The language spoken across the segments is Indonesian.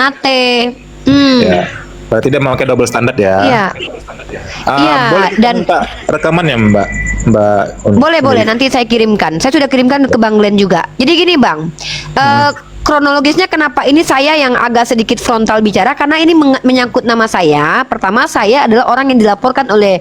Ate. Ya. Berarti dia memakai double standard ya. Iya. Iya, Boleh kita dan minta rekamannya Mbak. Mbak. boleh nanti saya kirimkan. Saya sudah kirimkan ke Bang Glenn juga. Jadi gini Bang, kronologisnya kenapa ini saya yang agak sedikit frontal bicara karena ini menyangkut nama saya. Pertama, saya adalah orang yang dilaporkan oleh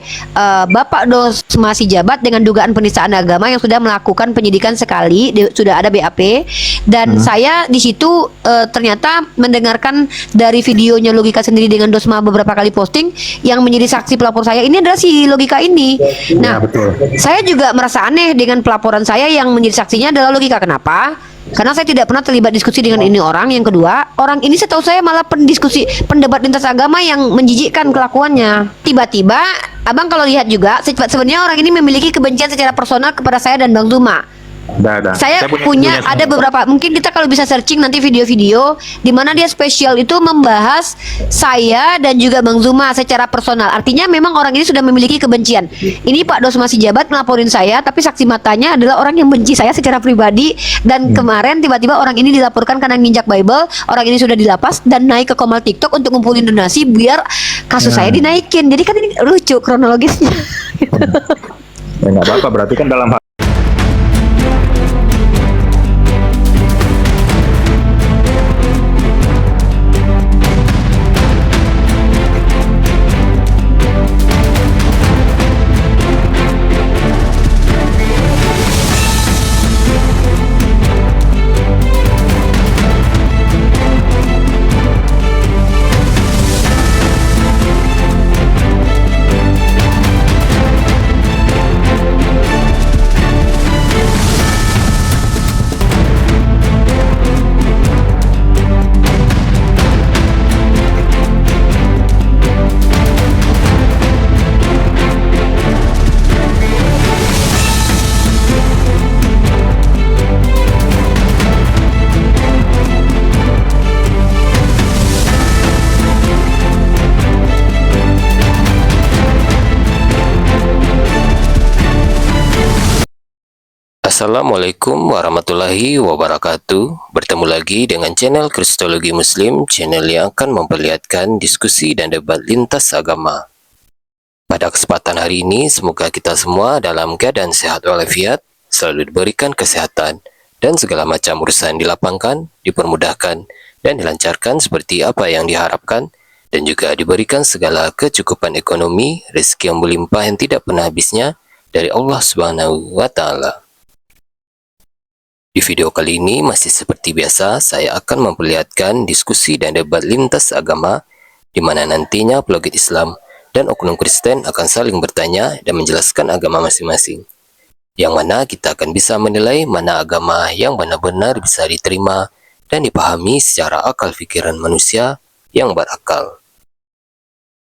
Bapak Dosma Sijabat dengan dugaan penistaan agama yang sudah melakukan penyidikan sekali, sudah ada BAP, dan saya di situ ternyata mendengarkan dari videonya Logika sendiri dengan Dosma beberapa kali posting yang menjadi saksi pelapor saya ini adalah si Logika ini. Nah, betul. saya juga merasa aneh dengan pelaporan saya yang menjadi saksinya adalah Logika. Kenapa? Karena saya tidak pernah terlibat diskusi dengan ini orang. Yang kedua, orang ini setahu saya malah pendebat lintas agama yang menjijikkan kelakuannya. Tiba-tiba, abang kalau lihat juga, sebenarnya orang ini memiliki kebencian secara personal kepada saya dan Bang Zuma. Saya punya ada beberapa, mungkin kita kalau bisa searching nanti video-video di mana dia spesial itu membahas saya dan juga Bang Zuma secara personal. Artinya memang orang ini sudah memiliki kebencian. Ini Pak Dosma Sijabat ngelaporin saya, tapi saksi matanya adalah orang yang benci saya secara pribadi. Dan kemarin tiba-tiba orang ini dilaporkan karena nginjak Bible. Orang ini sudah dilapas dan naik ke Komal TikTok untuk ngumpulin donasi biar kasus saya dinaikin. Jadi kan ini lucu kronologisnya. Ya nggak apa-apa, berarti kan dalam Assalamualaikum warahmatullahi wabarakatuh. Bertemu lagi dengan channel Kristologi Muslim, channel yang akan memperlihatkan diskusi dan debat lintas agama. Pada kesempatan hari ini, semoga kita semua dalam keadaan sehat walafiat, selalu diberikan kesehatan, dan segala macam urusan dilapangkan, dipermudahkan, dan dilancarkan seperti apa yang diharapkan, dan juga diberikan segala kecukupan ekonomi, rezeki yang melimpah yang tidak pernah habisnya dari Allah Subhanahu wa Ta'ala. Di video kali ini masih seperti biasa, saya akan memperlihatkan diskusi dan debat lintas agama di mana nantinya apologet Islam dan oknum Kristen akan saling bertanya dan menjelaskan agama masing-masing. Yang mana kita akan bisa menilai mana agama yang benar-benar bisa diterima dan dipahami secara akal pikiran manusia yang berakal.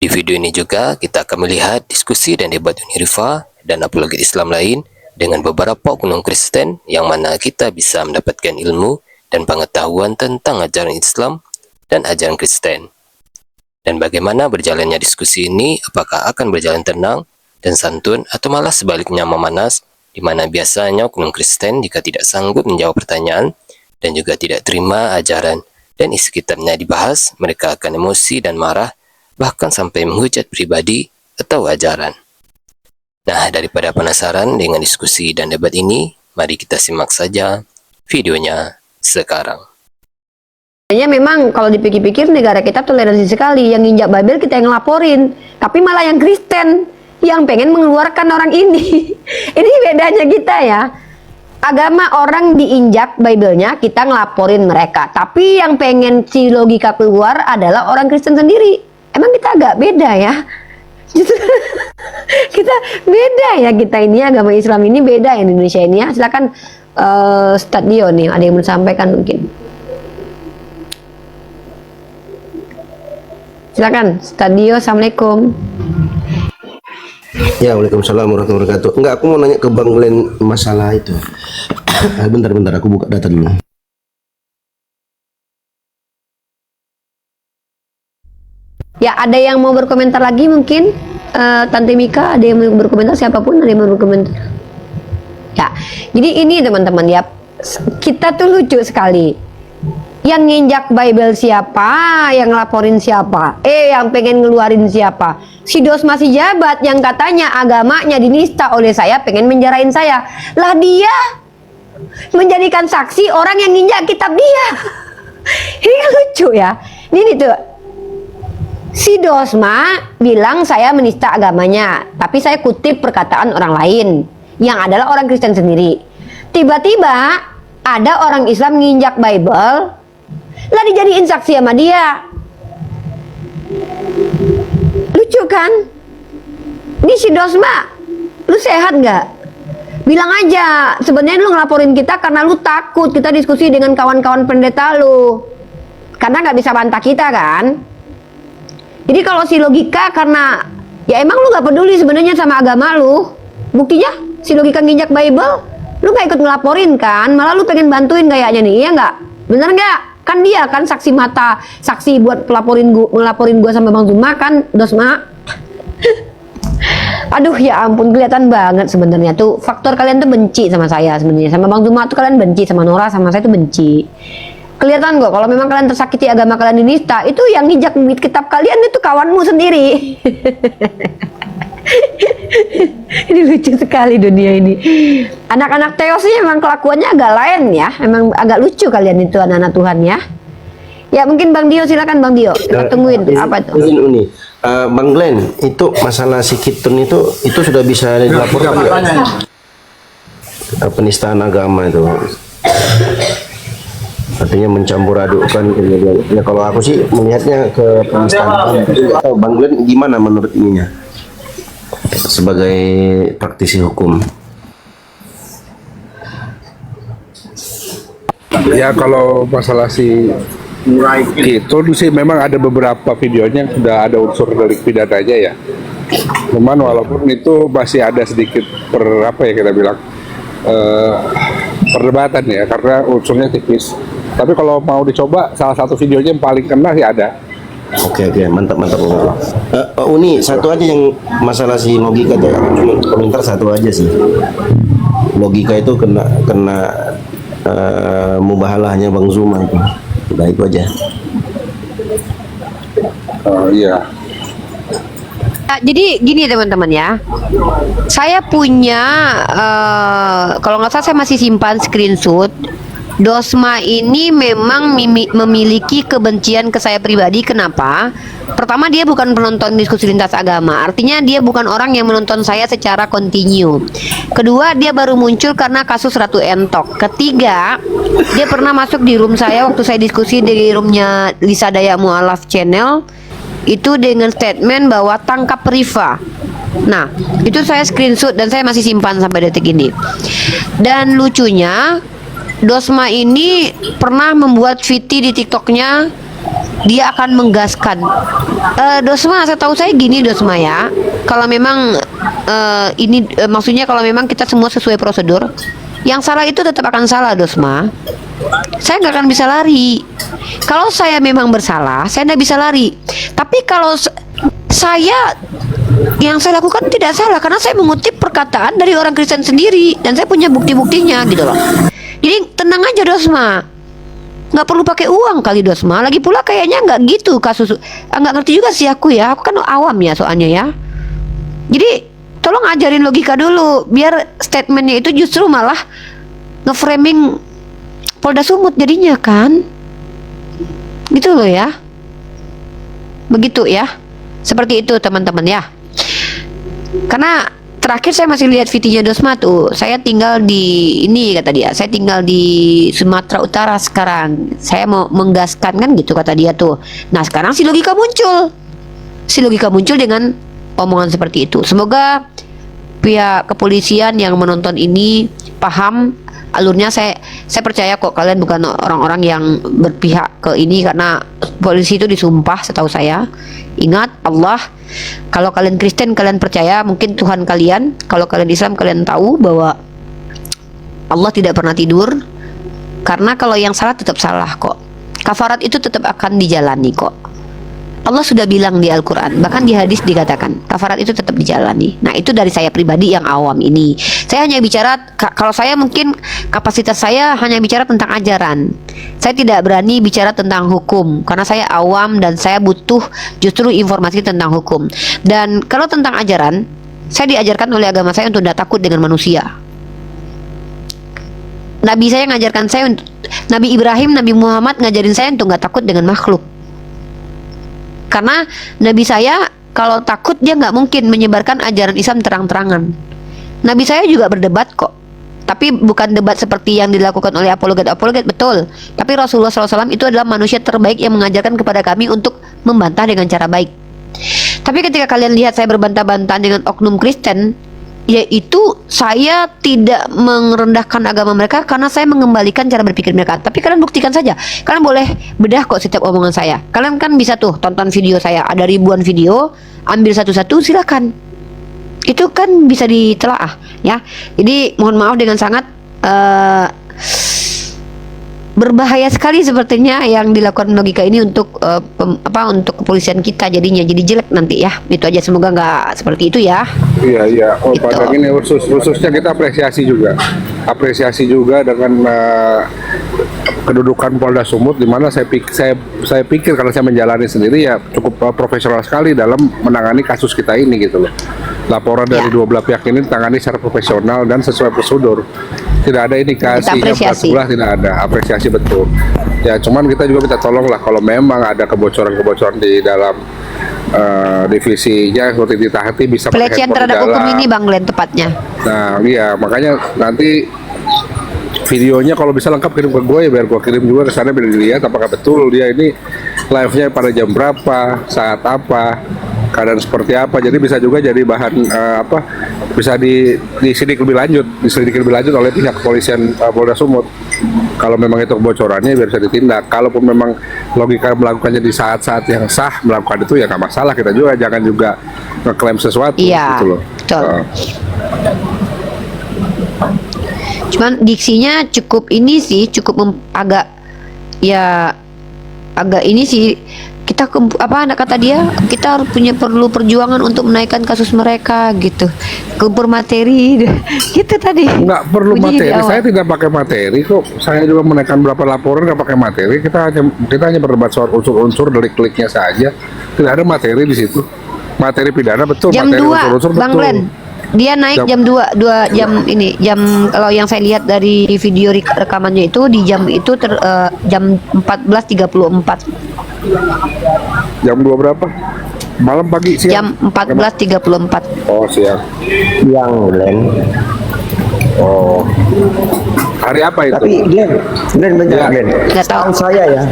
Di video ini juga kita akan melihat diskusi dan debat Unirifa dan apologet Islam lain dengan beberapa oknum Kristen yang mana kita bisa mendapatkan ilmu dan pengetahuan tentang ajaran Islam dan ajaran Kristen. Dan bagaimana berjalannya diskusi ini, apakah akan berjalan tenang dan santun atau malah sebaliknya memanas, di mana biasanya oknum Kristen jika tidak sanggup menjawab pertanyaan dan juga tidak terima ajaran dan isi kitabnya dibahas, mereka akan emosi dan marah, bahkan sampai menghujat pribadi atau ajaran. Nah, daripada penasaran dengan diskusi dan debat ini, mari kita simak saja videonya sekarang. Sebenarnya memang kalau dipikir-pikir negara kita toleransi sekali. Yang nginjak Bible kita yang ngelaporin, tapi malah yang Kristen yang pengen mengeluarkan orang ini. Ini bedanya kita ya. Agama orang diinjak Bible-nya, kita ngelaporin mereka. Tapi yang pengen si Logika keluar adalah orang Kristen sendiri. Emang kita agak beda ya. Kita beda ya, kita ini agama Islam ini beda ya, Indonesia ini ya. Silakan Ustadz Dio nih, ada yang mau sampaikan mungkin. Silakan Ustadz Dio. Assalamualaikum. Ya, waalaikumsalam warahmatullahi wabarakatuh. Enggak, aku mau nanya ke Bang Glenn masalah itu. Bentar, aku buka data dulu. Ya, ada yang mau berkomentar lagi mungkin? Tante Mika, ada yang mau berkomentar? Siapapun ada yang mau berkomentar? Ya, jadi ini teman-teman ya, kita tuh lucu sekali. Yang nginjak Bible siapa? Yang ngelaporin siapa? Yang pengen ngeluarin siapa? Si Dosma si jabat yang katanya agamanya dinista oleh saya, pengen menjarain saya. Lah dia menjadikan saksi orang yang nginjak kitab dia. Ini kan lucu ya. Ini tuh, si Dosma bilang saya menista agamanya, tapi saya kutip perkataan orang lain yang adalah orang Kristen sendiri. Tiba-tiba ada orang Islam nginjak Bible, lah dijadiin saksi sama dia. Lucu kan? Ini si Dosma, lu sehat nggak? Bilang aja, sebenarnya lu ngelaporin kita karena lu takut kita diskusi dengan kawan-kawan pendeta lu, karena nggak bisa bantah kita kan. Jadi kalau si logika karena ya emang lu nggak peduli sebenarnya sama agama lu, buktinya si logika nginjak Bible, lu nggak ikut ngelaporin kan, malah lu pengen bantuin kayaknya nih, iya nggak? Bener nggak? Kan dia kan saksi mata, saksi buat ngelaporin gua sama Bang Zuma kan, Dosma. Aduh ya ampun, kelihatan banget sebenarnya tuh faktor kalian tuh benci sama saya sebenarnya, sama Bang Zuma tuh kalian benci, sama Nora sama saya tuh benci. Kelihatan kok kalau memang kalian tersakiti agama kalian dinista, itu yang nginjak kitab kalian itu kawanmu sendiri. Ini lucu sekali dunia ini. Anak-anak Teos ini memang kelakuannya agak lain ya, emang agak lucu kalian itu anak-anak Tuhan ya. Ya mungkin Bang Dio, silakan Bang Dio, kita tungguin apa itu. Uni. Bang Glenn, itu masalah si Kitun itu sudah bisa dilaporkan nggak? Penistaan agama itu. Artinya mencampur adukkan. Ya kalau aku sih melihatnya ke penistaan. Bang Glenn gimana menurut ininya? Sebagai praktisi hukum. Ya kalau masalah si Kitun sih memang ada beberapa videonya yang sudah ada unsur delik pidananya ya. Cuman walaupun itu masih ada sedikit apa ya kita bilang perdebatan ya, karena unsurnya tipis. Tapi kalau mau dicoba, salah satu videonya yang paling kena sih ada. Oke, mantap. Uni, satu aja yang masalah si logika tuh, cuma komentar satu aja sih. Logika itu kena mubahalahnya Bang Zuma itu. Udah itu aja. Iya. Jadi gini teman-teman ya, saya punya kalau nggak salah saya masih simpan screenshot. Dosma ini memang memiliki kebencian ke saya pribadi. Kenapa? Pertama, dia bukan penonton diskusi lintas agama, artinya dia bukan orang yang menonton saya secara kontinu. Kedua, dia baru muncul karena kasus Ratu Entok. Ketiga, dia pernah masuk di room saya waktu saya diskusi di roomnya Lisa Daya Mualaf Channel, itu dengan statement bahwa tangkap Rifa. Nah, itu saya screenshot dan saya masih simpan sampai detik ini. Dan lucunya, Dosma ini pernah membuat VT di TikToknya, dia akan menggaskan. Dosma, saya tahu saya gini Dosma ya, kalau memang maksudnya kalau memang kita semua sesuai prosedur, yang salah itu tetap akan salah Dosma. Saya nggak akan bisa lari. Kalau saya memang bersalah, saya nggak bisa lari. Tapi kalau yang saya lakukan tidak salah, karena saya mengutip perkataan dari orang Kristen sendiri dan saya punya bukti-buktinya gitu loh. Jadi tenang aja Dosma, nggak perlu pakai uang kali Dosma. Lagi pula kayaknya nggak gitu kasus. Nggak ngerti juga sih aku ya, aku kan awam ya soalnya ya. Jadi tolong ajarin logika dulu, biar statementnya itu justru malah nge-framing Polda Sumut jadinya kan. Gitu loh ya. Begitu ya. Seperti itu teman-teman ya. Karena terakhir saya masih lihat videonya Dosma tuh, saya tinggal di ini kata dia, saya tinggal di Sumatera Utara sekarang, saya mau menggaskan kan gitu kata dia tuh. Nah sekarang si logika muncul dengan omongan seperti itu. Semoga pihak kepolisian yang menonton ini paham alurnya. Saya percaya kok kalian bukan orang-orang yang berpihak ke ini, karena polisi itu disumpah setahu saya. Ingat Allah, kalau kalian Kristen kalian percaya mungkin Tuhan kalian, kalau kalian Islam kalian tahu bahwa Allah tidak pernah tidur, karena kalau yang salah tetap salah kok. Kafarat itu tetap akan dijalani kok. Allah sudah bilang di Al-Quran, bahkan di hadis dikatakan kafarat itu tetap dijalani. Nah, itu dari saya pribadi yang awam ini. Saya hanya bicara, kalau saya mungkin kapasitas saya hanya bicara tentang ajaran. Saya tidak berani bicara tentang hukum karena saya awam dan saya butuh justru informasi tentang hukum. Dan kalau tentang ajaran, saya diajarkan oleh agama saya untuk tidak takut dengan manusia. Nabi saya ngajarkan saya, Nabi Ibrahim, Nabi Muhammad ngajarin saya untuk nggak takut dengan makhluk. Karena Nabi saya kalau takut dia nggak mungkin menyebarkan ajaran Islam terang-terangan. Nabi saya juga berdebat kok, tapi bukan debat seperti yang dilakukan oleh apologet, betul. Tapi Rasulullah SAW itu adalah manusia terbaik yang mengajarkan kepada kami untuk membantah dengan cara baik. Tapi ketika kalian lihat saya berbantah-bantah dengan oknum Kristen, yaitu saya tidak merendahkan agama mereka karena saya mengembalikan cara berpikir mereka. Tapi kalian buktikan saja. Kalian boleh bedah kok setiap omongan saya. Kalian kan bisa tuh tonton video saya, ada ribuan video, ambil satu-satu silakan. Itu kan bisa ditelaah ya. Jadi mohon maaf dengan sangat berbahaya sekali sepertinya yang dilakukan logika ini untuk untuk kepolisian kita, jadinya jadi jelek nanti ya. Itu aja, semoga nggak seperti itu ya. Iya. Oh, Gitu. pada ini khususnya kita apresiasi juga dengan kedudukan Polda Sumut, di mana saya pikir karena saya menjalani sendiri ya cukup profesional sekali dalam menangani kasus kita ini gitu loh. Laporan dari dua belah pihak ini ditangani secara profesional dan sesuai prosedur. Tidak ada indikasi yang sebelah, tidak ada, apresiasi betul. Ya cuman kita juga minta tolong lah kalau memang ada kebocoran-kebocoran di dalam divisinya seperti di Tahti bisa pakai Pelecehan handphone terhadap di hukum dalam. ini Bang Glenn tepatnya. Nah iya, makanya nanti videonya kalau bisa lengkap kirim ke gue ya, biar gue kirim juga ke sana biar dilihat apakah betul dia ini live-nya pada jam berapa, saat apa, keadaan seperti apa. Jadi bisa juga jadi bahan bisa disidik lebih lanjut oleh pihak kepolisian Polda Sumut. Kalau memang itu kebocorannya biar bisa ditindak. Kalaupun memang logika melakukannya di saat-saat yang sah melakukan itu ya nggak masalah. Kita juga jangan juga ngeklaim sesuatu Iya, gitu loh. betul. Cuman diksinya cukup ini sih, agak ini sih. Kita kata dia, kita harus perlu perjuangan untuk menaikkan kasus mereka gitu, kumpul materi gitu tadi. Nggak perlu Bunyinya di materi, awal. saya tidak pakai materi kok. Saya juga menaikkan berapa laporan nggak pakai materi. Kita hanya berdebat soal unsur-unsur delik-deliknya saja. Tidak ada materi di situ. Materi pidana betul, Jam materi 2 unsur-unsur Bang betul. Glenn, dia naik jam 2 jam ini, kalau yang saya lihat dari video rekamannya itu di jam itu jam 14.34. Jam 2 berapa? Malam, pagi, siang? Jam 14.34. Oh, siang. Yang Glenn. Oh. Hari apa itu? Tapi Glenn bentar Ya. Glenn. Nggak tahu. Setahu saya ya,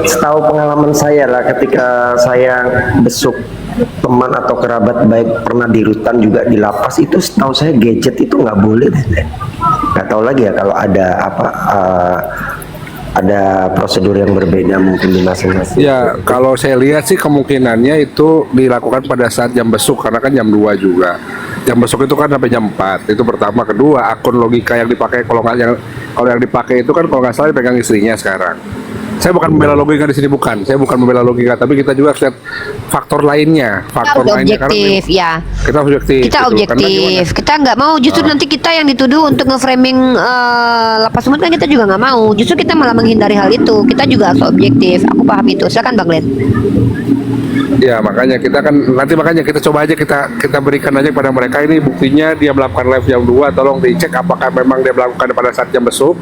setahu pengalaman saya lah ketika saya besuk teman atau kerabat baik pernah di rutan juga di lapas, itu setahu saya gadget itu nggak boleh deh. Nggak tahu lagi ya kalau ada ada prosedur yang berbeda mungkin di masing-masing. Ya, kalau saya lihat sih kemungkinannya itu dilakukan pada saat jam besuk, karena kan jam 2 juga. Jam besuk itu kan sampai jam 4. Itu pertama. Kedua, akun logika yang dipakai kalau yang dipakai itu kan kalau nggak salah dipegang istrinya sekarang. Saya bukan membela logika di sini, bukan. Saya bukan membela logika, tapi kita juga harus lihat faktor lainnya. Faktor Kita lainnya objektif ya. kita objektif. Kita gitu. Karena objektif. gimana? Kita nggak mau justru nanti kita yang dituduh untuk nge-framing Lapas Sumut, kan kita juga nggak mau. Justru kita malah menghindari hal itu. Kita juga harus objektif. Aku paham itu. Silakan Bang Glenn. Ya makanya kita coba aja kita berikan aja kepada mereka ini buktinya dia melakukan live jam 2, tolong dicek apakah memang dia melakukan pada saat jam besuk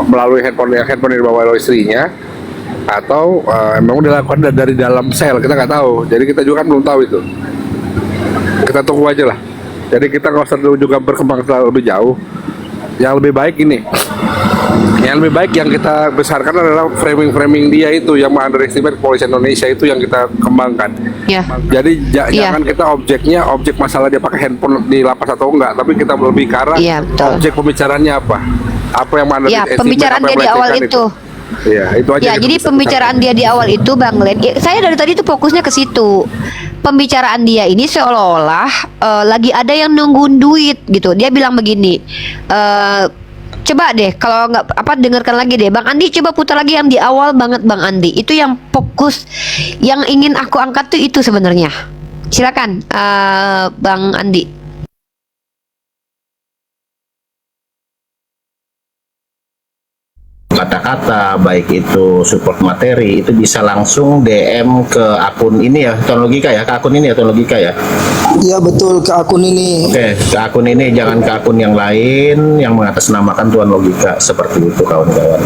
melalui handphone yang dibawa oleh istrinya atau memang dilakukan dari dalam sel, kita nggak tahu. Jadi kita juga kan belum tahu itu. Kita tunggu aja lah. Jadi kita nggak usah juga berkembang terlalu lebih jauh. Yang lebih baik ini, yang lebih baik yang kita besarkan adalah framing dia itu yang underestimate kepolisian Indonesia itu yang kita kembangkan. Ya. Jadi Iya. jangan kita objek masalah dia pakai handphone di lapas atau enggak, tapi kita lebih ke arah Iya, betul. objek pembicaraannya apa yang Ya, pembicaraan dia di awal itu. Iya, itu aja. Ya, kita jadi bisa pembicaraan dia di awal itu Bang Glenn, saya dari tadi tuh fokusnya ke situ. Pembicaraan dia ini seolah-olah lagi ada yang nungguin duit gitu. Dia bilang begini, Coba deh kalau nggak apa dengarkan lagi deh Bang Andi, coba putar lagi yang di awal banget Bang Andi. Itu yang fokus yang ingin aku angkat tuh itu sebenarnya. Silakan Bang Andi. Kata-kata baik itu support materi itu bisa langsung DM ke akun ini ya, Tuan Logika ya, ke akun ini ya, Tuan Logika ya. Iya betul, ke akun ini. Oke, ke akun ini, jangan ke akun yang lain yang mengatasnamakan Tuan Logika, seperti itu kawan-kawan.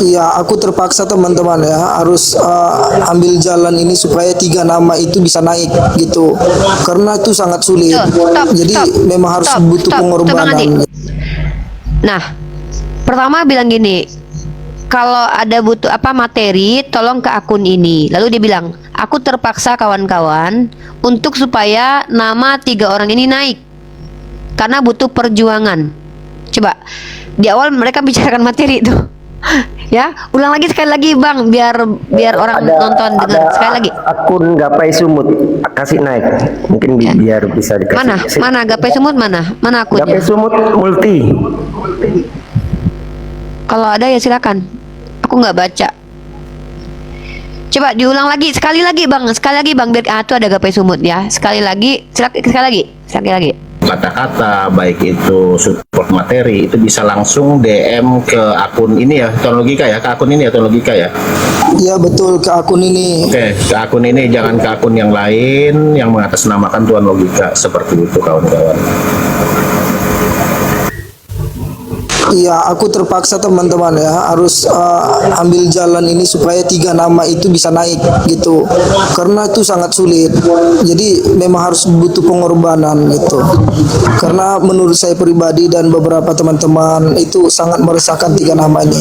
Iya, aku terpaksa teman-teman ya harus ambil jalan ini supaya 3 nama itu bisa naik gitu. Karena itu sangat sulit. Jadi memang harus butuh Bang pengorbanan. Andi. Nah, pertama bilang gini, kalau ada butuh apa materi, tolong ke akun ini. Lalu dia bilang, aku terpaksa kawan-kawan untuk supaya nama 3 orang ini naik karena butuh perjuangan. Coba di awal mereka bicarakan materi itu. Ya, ulang lagi sekali lagi Bang, biar orang nonton dengar sekali lagi. Akun Gapai Sumut kasih naik, mungkin biar bisa dikasih. Mana Gapai Sumut mana akunnya? Gapai Sumut multi. Kalau ada ya silakan. Aku nggak baca. Coba diulang lagi sekali lagi Bang biar itu ada Gapai Sumut ya. Sekali lagi. Kata-kata baik itu support materi itu bisa langsung DM ke akun ini ya, Tuan Logika ya, ke akun ini ya, Tuan Logika ya. Iya betul, ke akun ini. Oke, ke akun ini, jangan ke akun yang lain yang mengatasnamakan Tuan Logika, seperti itu kawan-kawan. Iya, aku terpaksa teman-teman ya harus ambil jalan ini supaya 3 nama itu bisa naik gitu. Karena itu sangat sulit. Jadi memang harus butuh pengorbanan gitu. Karena menurut saya pribadi dan beberapa teman-teman itu sangat meresahkan 3 nama ini.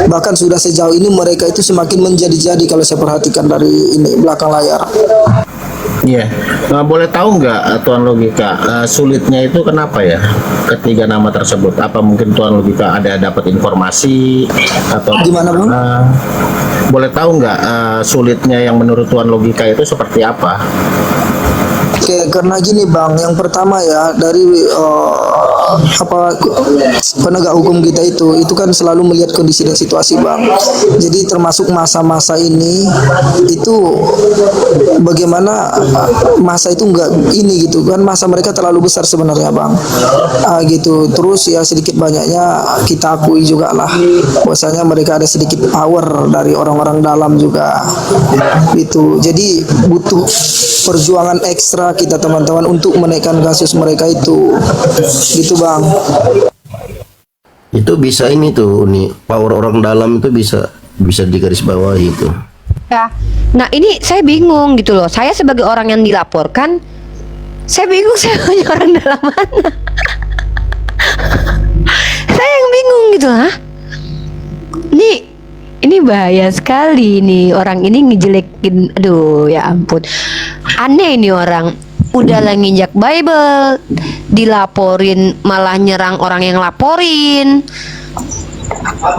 Bahkan sudah sejauh ini mereka itu semakin menjadi-jadi kalau saya perhatikan dari ini belakang layar. Iya, boleh tahu nggak Tuan Logika sulitnya itu kenapa ya ketiga nama tersebut? Apa mungkin Tuan Logika ada dapat informasi atau Gimana, Bang? Boleh tahu nggak sulitnya yang menurut Tuan Logika itu seperti apa? Oke, karena gini Bang, yang pertama ya dari penegak hukum kita itu kan selalu melihat kondisi dan situasi Bang. Jadi termasuk masa-masa ini itu bagaimana masa itu enggak ini gitu kan, masa mereka terlalu besar sebenarnya Bang. Gitu. Terus ya sedikit banyaknya kita akui juga lah bahwasanya mereka ada sedikit power dari orang-orang dalam juga. Gitu. Jadi butuh perjuangan ekstra kita teman-teman untuk menaikkan kasus mereka itu. Gitu Bang. Itu bisa ini tuh nih, power orang dalam itu bisa digarisbawahi itu. Ya. Nah, ini saya bingung gitu loh. Saya sebagai orang yang dilaporkan, saya bingung saya punya orang dalam mana. Saya yang bingung gitu, Ini bahaya sekali nih, orang ini ngejelekin, aduh ya ampun. Aneh ini orang, udah lah nginjak Bible, dilaporin malah nyerang orang yang laporin.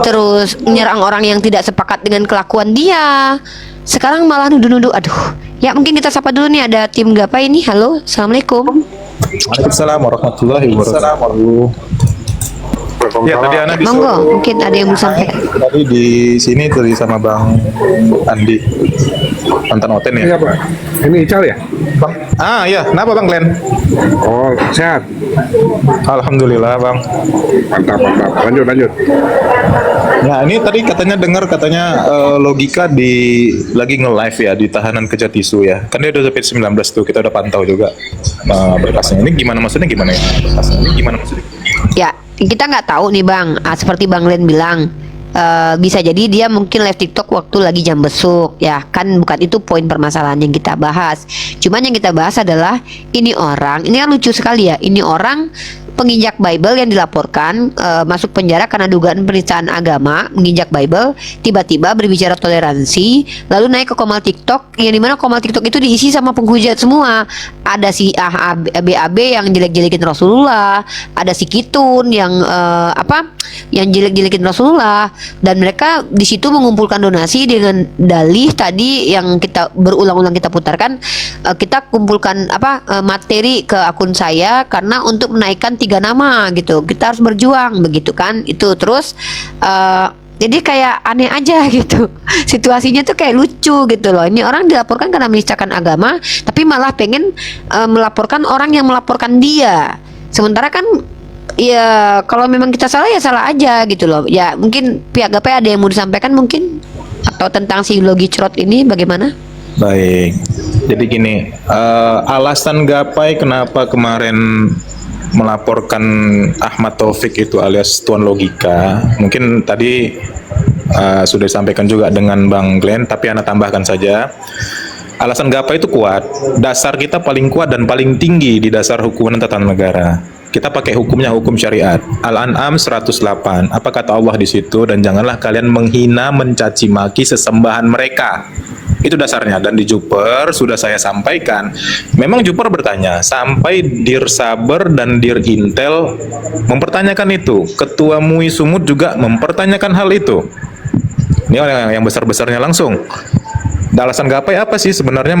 Terus nyerang orang yang tidak sepakat dengan kelakuan dia. Sekarang malah nuduh-nuduh, aduh. Ya mungkin kita sapa dulu nih, ada tim Gapai ini. Halo, assalamualaikum. Waalaikumsalam warahmatullahi wabarakatuh. Ya, tadi Ana Monggo, mungkin ada yang mau sampaikan. tadi di sini tadi sama Bang Andi mantan Oten ya. Iya Pak, ini Ical ya? Bang. Iya, kenapa Bang Glenn? Oh sehat, Alhamdulillah Bang. mantap. Lanjut. Nah ini tadi katanya Logika lagi nge-live ya di tahanan Kejatisu ya. Kan dia udah sampai 19 tuh, kita udah pantau juga berkasnya. Ini gimana maksudnya ya? Ya, kita nggak tahu nih Bang. Seperti Bang Len bilang, bisa jadi dia mungkin live TikTok waktu lagi jam besuk. Ya, kan bukan itu poin permasalahan yang kita bahas. Cuman yang kita bahas adalah ini kan lucu sekali ya. Ini orang penginjak Bible yang dilaporkan masuk penjara karena dugaan penistaan agama, menginjak Bible, tiba-tiba berbicara toleransi, lalu naik ke komal TikTok, yang dimana komal TikTok itu diisi sama penghujat semua. Ada si BAB yang jelek-jelekin Rasulullah, ada si Kitun yang yang jelek-jelekin Rasulullah, dan mereka di situ mengumpulkan donasi dengan dalih tadi yang kita berulang-ulang kita putarkan. Kita kumpulkan materi ke akun saya karena untuk menaikkan 3 nama gitu. Kita harus berjuang begitu kan. Itu terus jadi kayak aneh aja gitu. Situasinya tuh kayak lucu gitu loh. Ini orang dilaporkan karena menistakan agama, tapi malah pengen melaporkan orang yang melaporkan dia. Sementara kan ya kalau memang kita salah ya salah aja gitu loh. Ya mungkin pihak GAPAI ada yang mau disampaikan mungkin, atau tentang si Logi Crot ini bagaimana? Baik, jadi gini, alasan GAPAI kenapa kemarin melaporkan Ahmad Taufik itu alias Tuan Logika, mungkin tadi sudah disampaikan juga dengan Bang Glenn, tapi Anda tambahkan saja. Alasan GAPAI itu kuat, dasar kita paling kuat dan paling tinggi di dasar hukum dan tata negara. Kita pakai hukumnya hukum syariat. Al-An'am 108. Apa kata Allah di situ? Dan janganlah kalian menghina, mencaci maki sesembahan mereka. Itu dasarnya, dan di Juper sudah saya sampaikan. Memang Juper bertanya, sampai Dir Saber dan Dir Intel mempertanyakan itu. Ketua MUI Sumut juga mempertanyakan hal itu. Ini yang besar-besarnya langsung. Alasan GAPAI apa sih sebenarnya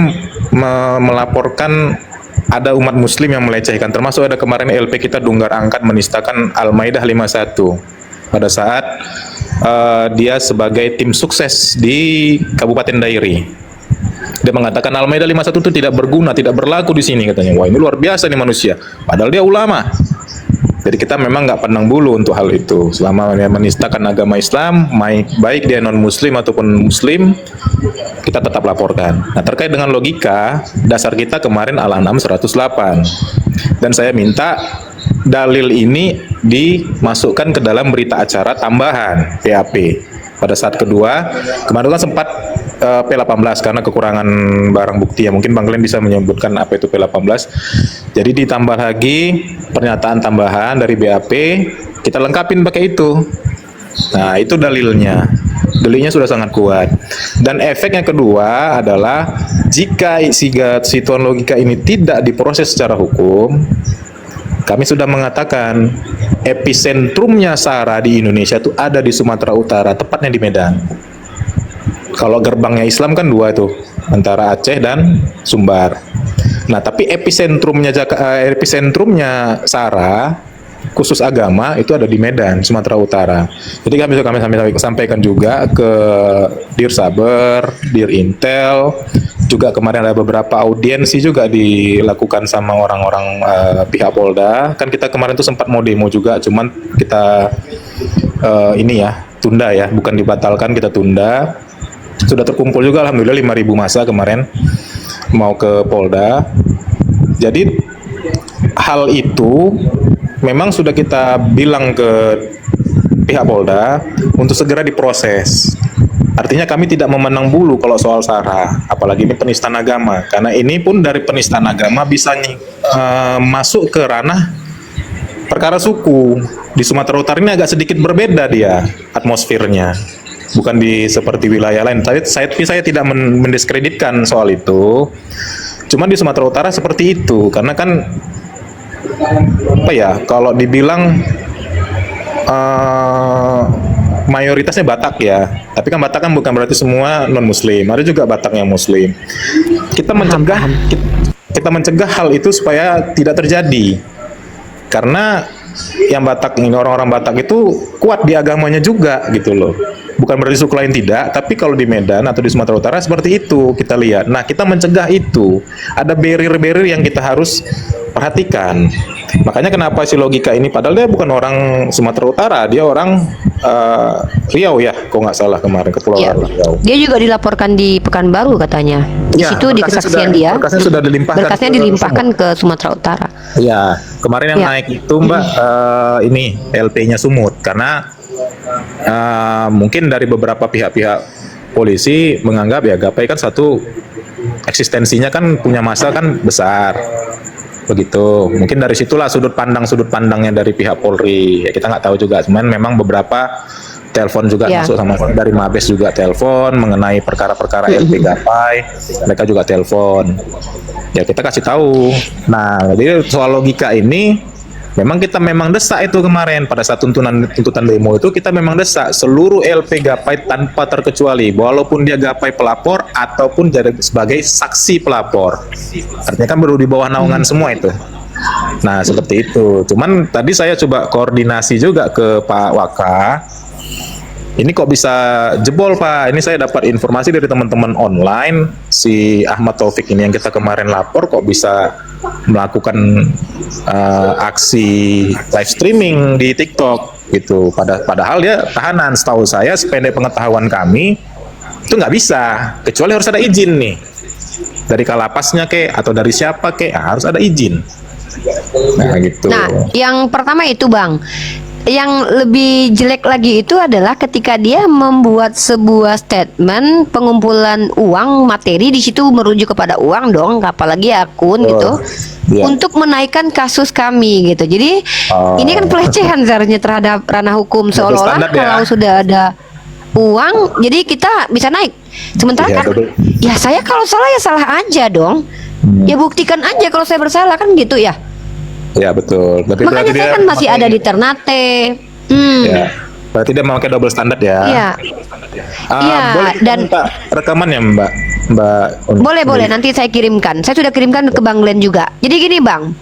melaporkan ada umat muslim yang melecehkan, termasuk ada kemarin LP kita Dunggar Angkat menistakan Al-Maidah 51 pada saat dia sebagai tim sukses di Kabupaten Dairi. Dia mengatakan Al-Maidah 51 itu tidak berguna, tidak berlaku di sini katanya. Wah, ini luar biasa nih manusia. Padahal dia ulama. Jadi kita memang nggak pandang bulu untuk hal itu. Selama dia menistakan agama Islam, baik dia non-muslim ataupun muslim, kita tetap laporkan. Nah, terkait dengan logika, dasar kita kemarin Al-An'am 108. Dan saya minta dalil ini dimasukkan ke dalam berita acara tambahan PAP. Pada saat kedua, kemarin kan sempat P18 karena kekurangan barang bukti ya. Mungkin Bang Glenn bisa menyebutkan apa itu P18. Jadi ditambah lagi pernyataan tambahan dari BAP, kita lengkapin pakai itu. Nah, itu dalilnya. Dalilnya sudah sangat kuat. Dan efek yang kedua adalah jika si Tuan Logika ini tidak diproses secara hukum, kami sudah mengatakan episentrumnya SARA di Indonesia itu ada di Sumatera Utara, tepatnya di Medan. Kalau gerbangnya Islam kan 2 itu, antara Aceh dan Sumbar. Nah, tapi episentrumnya SARA khusus agama itu ada di Medan, Sumatera Utara. Jadi kami sampaikan juga ke Dir Saber, Dir Intel, juga kemarin ada beberapa audiensi juga dilakukan sama orang-orang pihak Polda. Kan kita kemarin tuh sempat mau demo juga, cuman kita tunda ya, bukan dibatalkan, kita tunda. Sudah terkumpul juga alhamdulillah 5.000 massa kemarin mau ke Polda. Jadi hal itu memang sudah kita bilang ke pihak Polda untuk segera diproses. Artinya kami tidak memandang bulu kalau soal SARA, apalagi ini penistaan agama. Karena ini pun dari penistaan agama bisa masuk ke ranah perkara suku. Di Sumatera Utara ini agak sedikit berbeda dia atmosfernya. Bukan seperti wilayah lain. Tapi saya tidak mendiskreditkan soal itu. Cuma di Sumatera Utara seperti itu. Karena kan kalau dibilang mayoritasnya Batak ya, tapi kan Batak kan bukan berarti semua non Muslim, ada juga Batak yang Muslim. Kita mencegah hal itu supaya tidak terjadi, karena yang Batak ini, orang-orang Batak itu kuat di agamanya juga gitu loh. Bukan berarti suku lain tidak, tapi kalau di Medan atau di Sumatera Utara seperti itu kita lihat. Nah, kita mencegah itu. Ada barrier-barrier yang kita harus perhatikan. Makanya kenapa si Logika ini, padahal dia bukan orang Sumatera Utara, dia orang Riau ya, kok nggak salah kemarin, Kepulauan Riau. Dia juga dilaporkan di Pekanbaru katanya. Di situ di kesaksian dia. Berkasnya sudah dilimpahkan ke Sumatera Utara. Ya, kemarin yang naik itu Mbak ini LP-nya Sumut, karena mungkin dari beberapa pihak-pihak polisi menganggap ya GAPAI kan satu eksistensinya kan punya massa kan besar. Begitu. Mungkin dari situlah sudut pandangnya dari pihak Polri. Ya, kita nggak tahu juga. Cuman memang beberapa telepon juga masuk sama dari Mabes juga telepon mengenai perkara-perkara LP GAPAI. Mereka juga telepon. Ya kita kasih tahu. Nah, jadi soal logika ini Memang kita memang desak itu kemarin pada saat tuntutan demo itu, kita memang desak seluruh LP Gapai tanpa terkecuali, walaupun dia Gapai pelapor ataupun jadi sebagai saksi pelapor. Artinya kan baru di bawah naungan semua itu. Nah seperti itu. Cuman tadi saya coba koordinasi juga ke Pak Waka. Ini kok bisa jebol Pak? Ini saya dapat informasi dari teman-teman online, si Ahmad Taufik ini yang kita kemarin lapor kok bisa melakukan aksi live streaming di TikTok gitu. Padahal dia tahanan. Setahu saya, sependek pengetahuan kami, itu nggak bisa, kecuali harus ada izin nih dari kalapasnya atau dari siapa harus ada izin. Nah gitu. Nah, yang pertama itu Bang, yang lebih jelek lagi itu adalah ketika dia membuat sebuah statement pengumpulan uang materi, di situ merujuk kepada uang dong, apalagi akun gitu, untuk menaikkan kasus kami gitu. Jadi ini kan pelecehan seharusnya terhadap ranah hukum, seolah-olah kalau sudah ada uang jadi kita bisa naik. Sementara kan ya saya kalau salah ya salah aja dong. Ya buktikan aja kalau saya bersalah kan gitu ya. Ya betul. Makanya saya kan masih ada di Ternate. Ya. Berarti dia memakai double standard ya. Iya. Iya, boleh dan minta rekamannya Mbak. Boleh nanti saya kirimkan. Saya sudah kirimkan ke Bang Glenn juga. Jadi gini Bang,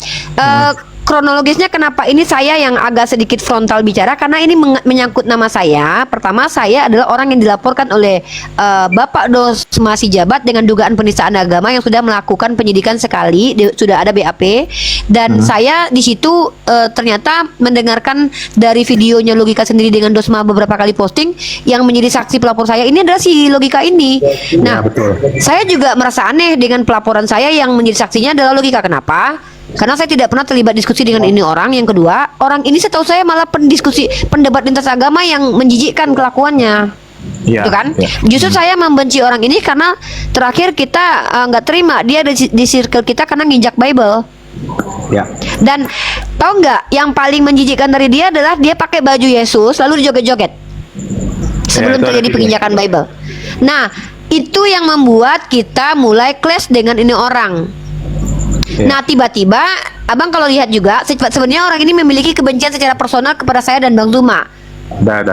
kronologisnya kenapa ini saya yang agak sedikit frontal bicara, karena ini menyangkut nama saya. Pertama, saya adalah orang yang dilaporkan oleh Bapak Dosmasi Jabat dengan dugaan penistaan agama yang sudah melakukan penyidikan sekali, sudah ada BAP, dan saya di situ ternyata mendengarkan dari videonya Logika sendiri dengan Dosma beberapa kali posting, yang menjadi saksi pelapor saya ini adalah si Logika ini. Nah, saya juga merasa aneh dengan pelaporan saya yang menjadi saksinya adalah Logika. Kenapa? Karena saya tidak pernah terlibat diskusi dengan ini orang. Yang kedua, orang ini setahu saya malah pendebat lintas agama yang menjijikkan kelakuannya. Ya, Itu kan? ya. Justru saya membenci orang ini karena terakhir kita nggak terima dia di circle kita karena nginjak Bible. Ya. Dan tahu nggak, yang paling menjijikkan dari dia adalah dia pakai baju Yesus lalu dijoget-joget sebelum itu ada terjadi video. penginjakan Bible. Nah, itu yang membuat kita mulai clash dengan ini orang. Nah, tiba-tiba Abang kalau lihat juga sebenarnya orang ini memiliki kebencian secara personal kepada saya dan Bang Zuma.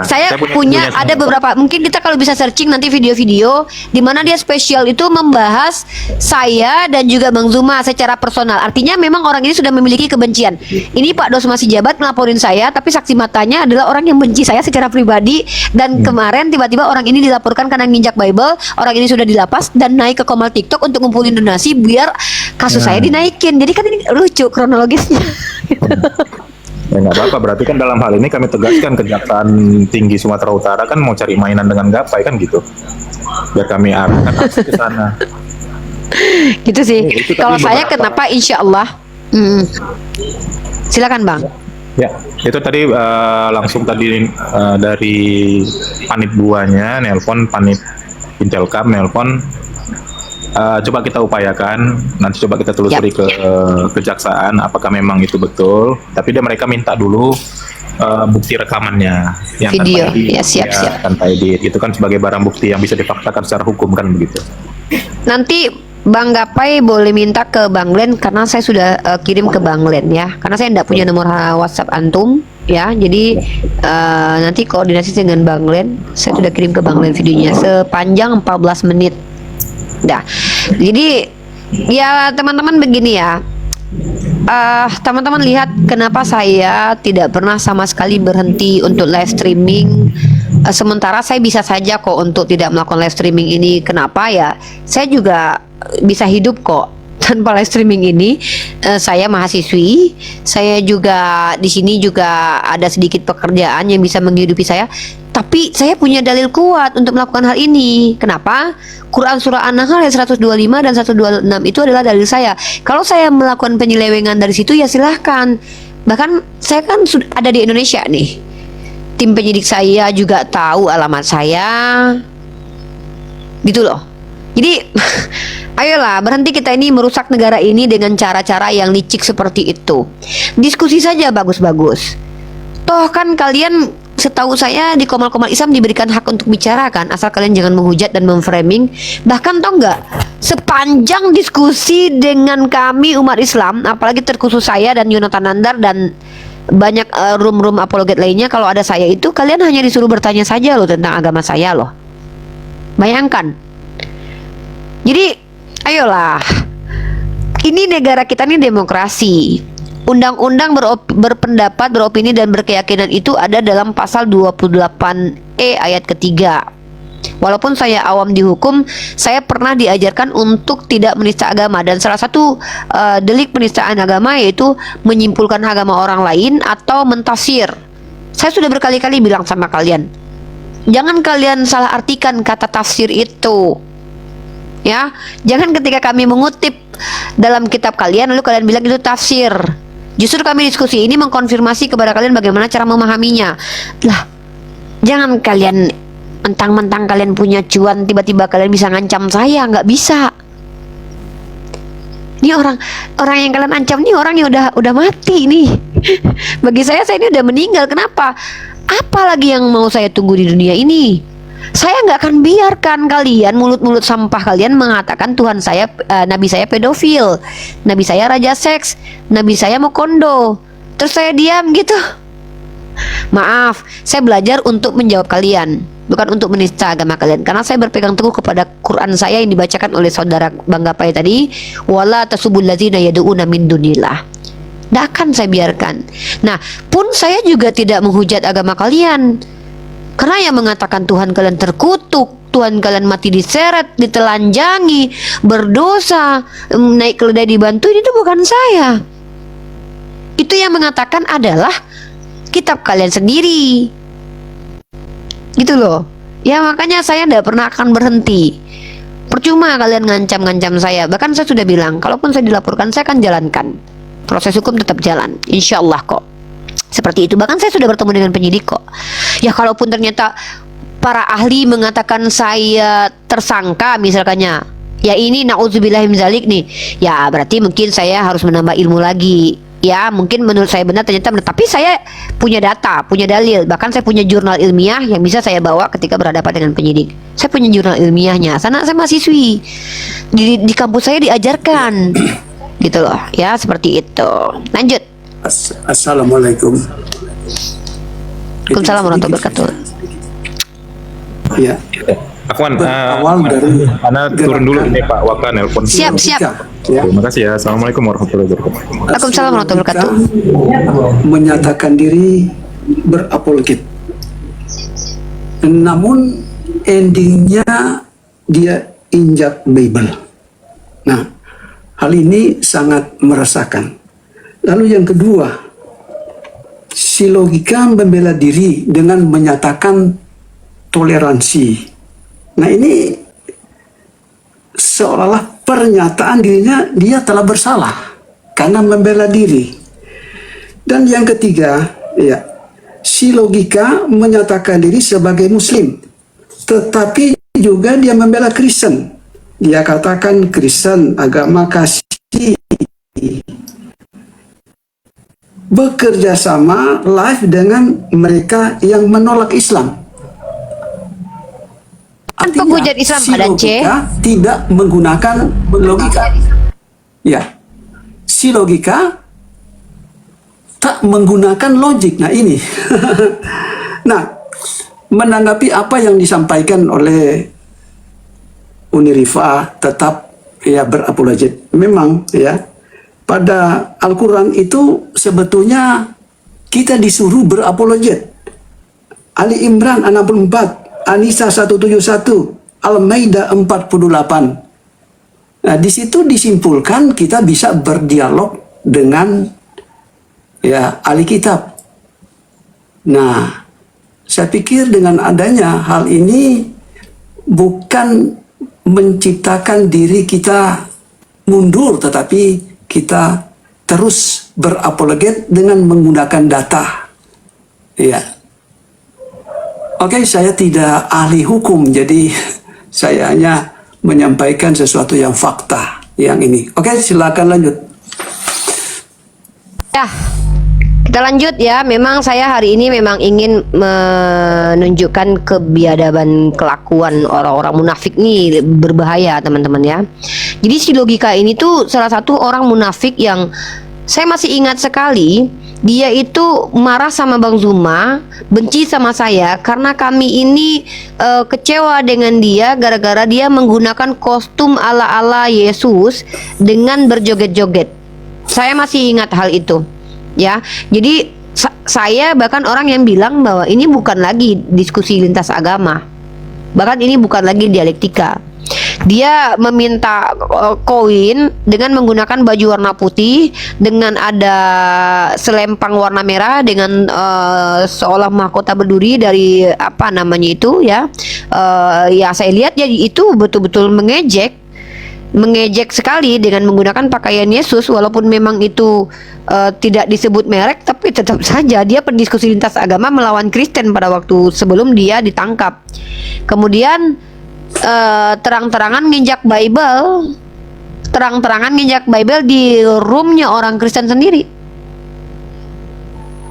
Saya punya ada beberapa, mungkin kita kalau bisa searching nanti video-video di mana dia spesial itu membahas saya dan juga Bang Zuma secara personal. Artinya memang orang ini sudah memiliki kebencian. Ini Pak Dosmasi Jabat ngelaporin saya, tapi saksi matanya adalah orang yang benci saya secara pribadi. Dan kemarin tiba-tiba orang ini dilaporkan karena nginjak Bible. Orang ini sudah dilapas dan naik ke Komal TikTok untuk ngumpulin donasi biar kasus saya dinaikin. Jadi kan ini lucu kronologisnya. Ya nggak apa-apa, berarti kan dalam hal ini kami tegaskan Kejaksaan Tinggi Sumatera Utara kan mau cari mainan dengan Gapai kan gitu, biar kami arahkan aksi ke sana. Gitu sih. Itu tadi Kalau saya beberapa- kenapa insya Allah. Silakan Bang. Ya, itu tadi langsung tadi dari Panit Buanya nelpon, Panit Intelkam nelpon. Coba kita upayakan, nanti coba kita telusuri ke kejaksaan apakah memang itu betul. Tapi mereka minta dulu bukti rekamannya yang Video. tanpa edit, Ya, siap. tanpa edit. Itu kan sebagai barang bukti yang bisa dipaksakan secara hukum kan begitu. Nanti Bang Gapai boleh minta ke Bang Glenn karena saya sudah kirim ke Bang Glenn ya. Karena saya tidak punya nomor WhatsApp antum ya. Jadi nanti koordinasi dengan Bang Glenn. Saya sudah kirim ke Bang Glenn videonya sepanjang 14 menit. Dah. Jadi ya teman-teman begini ya. Teman-teman lihat kenapa saya tidak pernah sama sekali berhenti untuk live streaming. Sementara saya bisa saja kok untuk tidak melakukan live streaming ini. Kenapa ya? Saya juga bisa hidup kok tanpa live streaming ini. Saya mahasiswi, saya juga di sini juga ada sedikit pekerjaan yang bisa menghidupi saya. Tapi saya punya dalil kuat untuk melakukan hal ini. Kenapa? Quran surah An-Nahl ayat 125 dan 126 itu adalah dalil saya. Kalau saya melakukan penyelewengan dari situ ya silahkan. Bahkan saya kan sudah ada di Indonesia nih. Tim penyidik saya juga tahu alamat saya. Gitu loh. Jadi ayolah berhenti kita ini merusak negara ini dengan cara-cara yang licik seperti itu. Diskusi saja bagus-bagus. Toh kan kalian, setahu saya di Komal-Komal Islam diberikan hak untuk bicara kan, asal kalian jangan menghujat dan memframing. Bahkan tau nggak, sepanjang diskusi dengan kami umat Islam, apalagi terkhusus saya dan Yonatan Nandar dan banyak room-room apologet lainnya, kalau ada saya itu kalian hanya disuruh bertanya saja loh tentang agama saya loh. Bayangkan. Jadi ayolah, ini negara kita ini demokrasi. Undang-undang berpendapat, beropini dan berkeyakinan itu ada dalam pasal 28E ayat ketiga. Walaupun saya awam di hukum, saya pernah diajarkan untuk tidak menista agama, dan salah satu delik penistaan agama yaitu menyimpulkan agama orang lain atau mentafsir. Saya sudah berkali-kali bilang sama kalian, jangan kalian salah artikan kata tafsir itu. Ya, jangan ketika kami mengutip dalam kitab kalian lalu kalian bilang itu tafsir. Justru kami diskusi ini mengkonfirmasi kepada kalian bagaimana cara memahaminya. Lah, jangan kalian mentang-mentang kalian punya cuan tiba-tiba kalian bisa ngancam saya, nggak bisa. Ini orang yang kalian ancam nih orang yang udah mati nih. Bagi saya ini udah meninggal. Kenapa? Apalagi yang mau saya tunggu di dunia ini? Saya nggak akan biarkan kalian, mulut-mulut sampah kalian mengatakan Tuhan saya, Nabi saya pedofil, Nabi saya raja seks, Nabi saya mau kondo, terus saya diam gitu. Maaf, saya belajar untuk menjawab kalian, bukan untuk menista agama kalian, karena saya berpegang teguh kepada Quran saya yang dibacakan oleh saudara Bang Gapai tadi, wala tasubul ladzina yad'una min dunillah. Tidak akan saya biarkan. Nah, pun saya juga tidak menghujat agama kalian. Karena yang mengatakan Tuhan kalian terkutuk, Tuhan kalian mati diseret, ditelanjangi, berdosa, naik keledai dibantuin, itu bukan saya. Itu yang mengatakan adalah kitab kalian sendiri. Gitu loh. Ya makanya saya tidak pernah akan berhenti. Percuma kalian ngancam-ngancam saya. Bahkan saya sudah bilang, kalaupun saya dilaporkan, saya akan jalankan. Proses hukum tetap jalan, insya Allah kok. Seperti itu. Bahkan saya sudah bertemu dengan penyidik kok. Ya kalaupun ternyata para ahli mengatakan saya tersangka misalkannya, ya ini na'udzubillah min dzalik nih, ya berarti mungkin saya harus menambah ilmu lagi. Ya mungkin menurut saya benar, ternyata benar. Tapi saya punya data, punya dalil. Bahkan saya punya jurnal ilmiah yang bisa saya bawa ketika berhadapan dengan penyidik. Saya punya jurnal ilmiahnya. Sana saya mahasiswi. Di kampus saya diajarkan. Gitu loh. Ya seperti itu. Lanjut. Assalamualaikum. Waalaikumsalam warahmatullahi wabarakatuh. Ya. Afwan, Awal dari Ana turun dulu nih Pak Waka nelpon. Siap. Ya. Terima kasih ya. Assalamualaikum warahmatullahi wabarakatuh. Waalaikumsalam warahmatullahi wabarakatuh. Menyatakan diri berapologet. Namun endingnya dia injak Bible. Nah, hal ini sangat meresahkan. Lalu yang kedua, si logika membela diri dengan menyatakan toleransi. Nah ini seolah-olah pernyataan dirinya dia telah bersalah karena membela diri. Dan yang ketiga, ya, si logika menyatakan diri sebagai Muslim, tetapi juga dia membela Kristen. Dia katakan Kristen agama kasih, bekerja sama live dengan mereka yang menolak Islam. Artinya, penghujat Islam si ada C. logika tidak menggunakan logika. Ya, si logika tak menggunakan logik. Nah ini, nah menanggapi apa yang disampaikan oleh Unirifa tetap ya berapologet. Memang ya. Pada Al-Quran itu sebetulnya kita disuruh berapologet. Ali Imran 64, An-Nisa 171, Al-Maidah 48. Nah, di situ disimpulkan kita bisa berdialog dengan ya ahli kitab. Nah, saya pikir dengan adanya hal ini bukan menciptakan diri kita mundur, tetapi kita terus berapologet dengan menggunakan data. Ya. Oke, saya tidak ahli hukum, jadi saya hanya menyampaikan sesuatu yang fakta yang ini. Oke, silakan lanjut. Ya, kita lanjut ya. Memang saya hari ini memang ingin menunjukkan kebiadaban kelakuan orang-orang munafik nih, berbahaya teman-teman ya. Jadi si logika ini tuh salah satu orang munafik yang saya masih ingat sekali dia itu marah sama Bang Zuma, benci sama saya karena kami ini kecewa dengan dia gara-gara dia menggunakan kostum ala-ala Yesus dengan berjoget-joget. Saya masih ingat hal itu, ya. Jadi saya bahkan orang yang bilang bahwa ini bukan lagi diskusi lintas agama, bahkan ini bukan lagi dialektika. Dia meminta koin dengan menggunakan baju warna putih, dengan ada selempang warna merah, dengan seolah mahkota berduri dari apa namanya itu, ya. Ya saya lihat ya itu betul-betul mengejek sekali dengan menggunakan pakaian Yesus, walaupun memang itu tidak disebut merek, tapi tetap saja dia pendiskusi lintas agama melawan Kristen pada waktu sebelum dia ditangkap. Kemudian terang-terangan nginjak Bible di roomnya orang Kristen sendiri,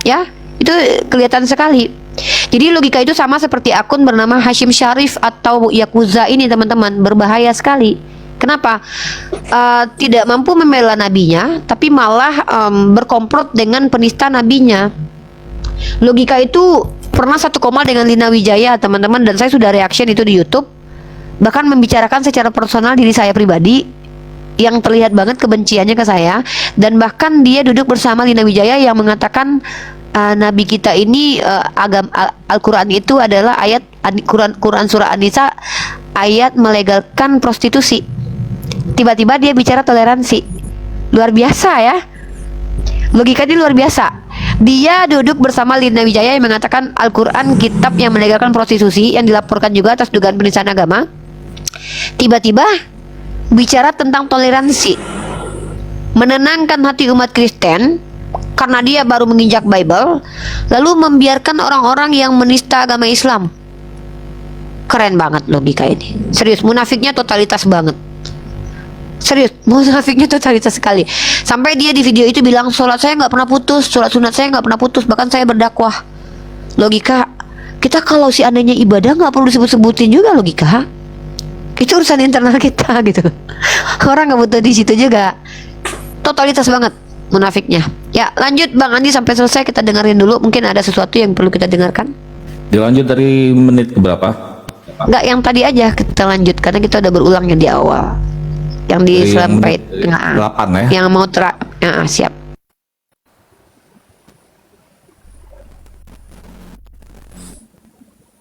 ya, itu kelihatan sekali. Jadi logika itu sama seperti akun bernama Hashim Syarif atau Yakuza ini, teman-teman, berbahaya sekali. Kenapa? Tidak mampu membela nabinya, tapi malah berkomplot dengan penista nabinya. Logika itu pernah satu koma dengan Lina Wijaya, teman-teman, dan saya sudah reaction itu di YouTube. Bahkan membicarakan secara personal diri saya pribadi, yang terlihat banget kebenciannya ke saya. Dan bahkan dia duduk bersama Lina Wijaya yang mengatakan Nabi kita ini Al-Quran itu adalah ayat Quran surah An-Nisa, ayat melegalkan prostitusi. Tiba-tiba dia bicara toleransi. Luar biasa ya, logika ini luar biasa. Dia duduk bersama Lina Wijaya yang mengatakan Al-Quran kitab yang melegalkan prostitusi, yang dilaporkan juga atas dugaan penistaan agama. Tiba-tiba bicara tentang toleransi, menenangkan hati umat Kristen karena dia baru menginjak Bible, lalu membiarkan orang-orang yang menista agama Islam. Keren banget logika ini. Serius, munafiknya totalitas banget. Serius, munafiknya totalitas sekali. Sampai dia di video itu bilang, sholat saya nggak pernah putus, sholat sunat saya nggak pernah putus, bahkan saya berdakwah. Logika kita kalau seandainya ibadah nggak perlu disebut-sebutin juga, logika itu urusan internal kita gitu. Orang nggak butuh di situ juga. Totalitas banget munafiknya. Ya, lanjut Bang Andi sampai selesai, kita dengerin dulu. Mungkin ada sesuatu yang perlu kita dengarkan. Dilanjut dari menit berapa? Enggak, yang tadi aja kita lanjut karena kita udah berulang yang di awal. Yang di sampai tengah. 8 ya. Yang mau siap.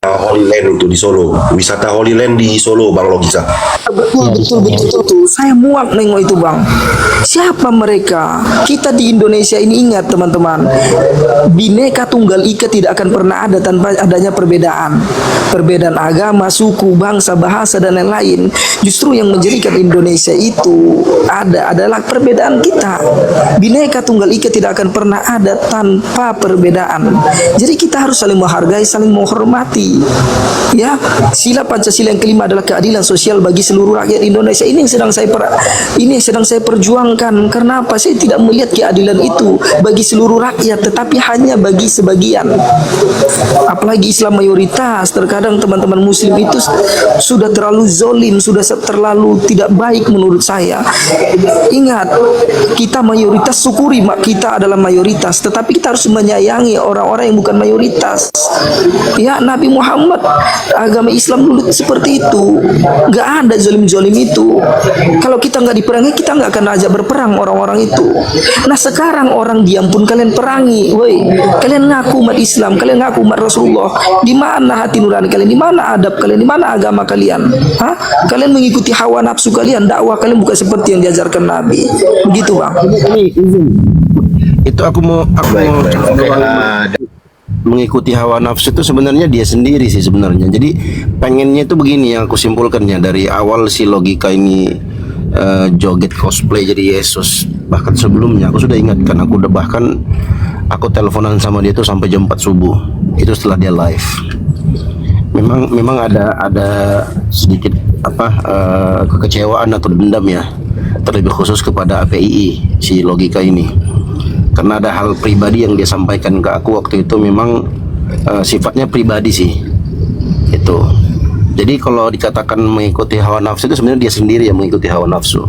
Holy Land itu di Solo, wisata Holy Land di Solo, Bang Logisa. Betul. Saya muak nengok itu, Bang. Siapa mereka? Kita di Indonesia ini, ingat teman-teman, Bhinneka Tunggal Ika tidak akan pernah ada tanpa adanya perbedaan agama, suku, bangsa, bahasa, dan lain-lain. Justru yang menjadikan Indonesia itu adalah perbedaan kita. Bhinneka Tunggal Ika tidak akan pernah ada tanpa perbedaan. Jadi kita harus saling menghargai, saling menghormati. Ya, sila Pancasila yang kelima adalah keadilan sosial bagi seluruh rakyat Indonesia. Ini yang sedang saya perjuangkan. Karena apa? Saya tidak melihat keadilan itu bagi seluruh rakyat, tetapi hanya bagi sebagian. Apalagi Islam mayoritas. Terkadang teman-teman Muslim itu sudah terlalu zolim, sudah terlalu tidak baik menurut saya. Ingat, kita mayoritas, syukuri kita adalah mayoritas, tetapi kita harus menyayangi orang-orang yang bukan mayoritas. Ya, Nabi Muhammad, agama Islam dulu seperti itu, nggak ada zolim-zolim itu. Kalau kita nggak diperangi, kita nggak akan ajak berperang orang-orang itu. Nah sekarang orang diam pun kalian perangi, woi, kalian ngaku umat Islam, kalian ngaku umat Rasulullah. Di mana hati nurani kalian? Di mana adab kalian? Di mana agama kalian? Hah? Kalian mengikuti hawa nafsu kalian, dakwah kalian bukan seperti yang diajarkan Nabi. Begitu, Bang. Itu aku mau mengikuti hawa nafsu itu sebenarnya dia sendiri sih sebenarnya. Jadi pengennya itu begini yang aku simpulkannya dari awal si logika ini joget cosplay jadi Yesus. Bahkan sebelumnya aku sudah ingatkan, aku teleponan sama dia itu sampai jam 4 subuh. Itu setelah dia live. Memang ada sedikit kekecewaan atau dendam ya, terlebih khusus kepada APII si logika ini. Karena ada hal pribadi yang dia sampaikan ke aku waktu itu memang sifatnya pribadi sih itu. Jadi kalau dikatakan mengikuti hawa nafsu itu sebenarnya dia sendiri yang mengikuti hawa nafsu.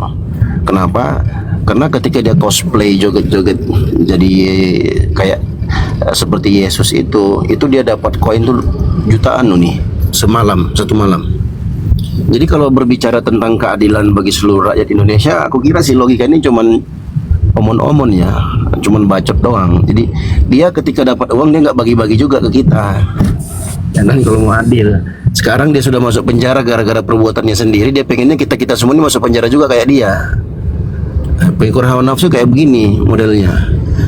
Kenapa? Karena ketika dia cosplay joget-joget jadi kayak seperti Yesus itu dia dapat koin tuh jutaan loh nih satu malam. Jadi kalau berbicara tentang keadilan bagi seluruh rakyat Indonesia, aku kira si logika ini cuman omon-omon ya, cuman bacot doang. Jadi dia ketika dapat uang dia nggak bagi-bagi juga ke kita. Jangan kalau mau adil. Sekarang dia sudah masuk penjara gara-gara perbuatannya sendiri, dia pengennya kita semua ini masuk penjara juga kayak dia. Pengikut hawa nafsu kayak begini modelnya.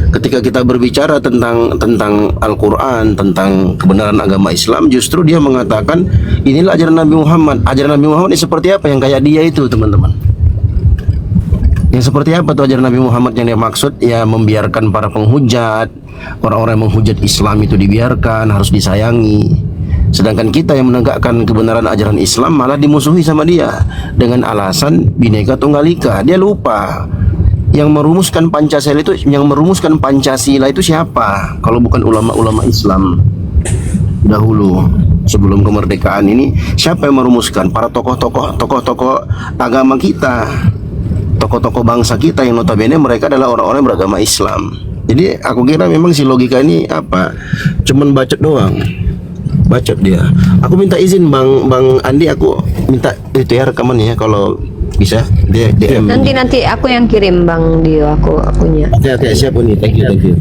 Ketika kita berbicara tentang Al-Quran, tentang kebenaran agama Islam, justru dia mengatakan inilah ajaran Nabi Muhammad. Ajaran Nabi Muhammad ini seperti apa yang kayak dia itu, teman-teman? Yang seperti apa tuh ajaran Nabi Muhammad yang dia maksud? Ya membiarkan para penghujat, orang-orang yang menghujat Islam itu dibiarkan, harus disayangi. Sedangkan kita yang menegakkan kebenaran ajaran Islam malah dimusuhi sama dia dengan alasan Bhinneka Tunggal Ika. Dia lupa yang merumuskan Pancasila itu siapa? Kalau bukan ulama-ulama Islam dahulu sebelum kemerdekaan ini, siapa yang merumuskan? Para tokoh-tokoh agama kita, tokoh-tokoh bangsa kita yang notabene mereka adalah orang-orang yang beragama Islam. Jadi aku kira memang si logika ini apa? Cuman bacot doang. Bacot dia. Aku minta izin Bang Andi, aku minta itu ya rekaman ya kalau bisa dia DM. Nanti aku yang kirim Bang Dio, akunya. Oke, siap nih. Thank you.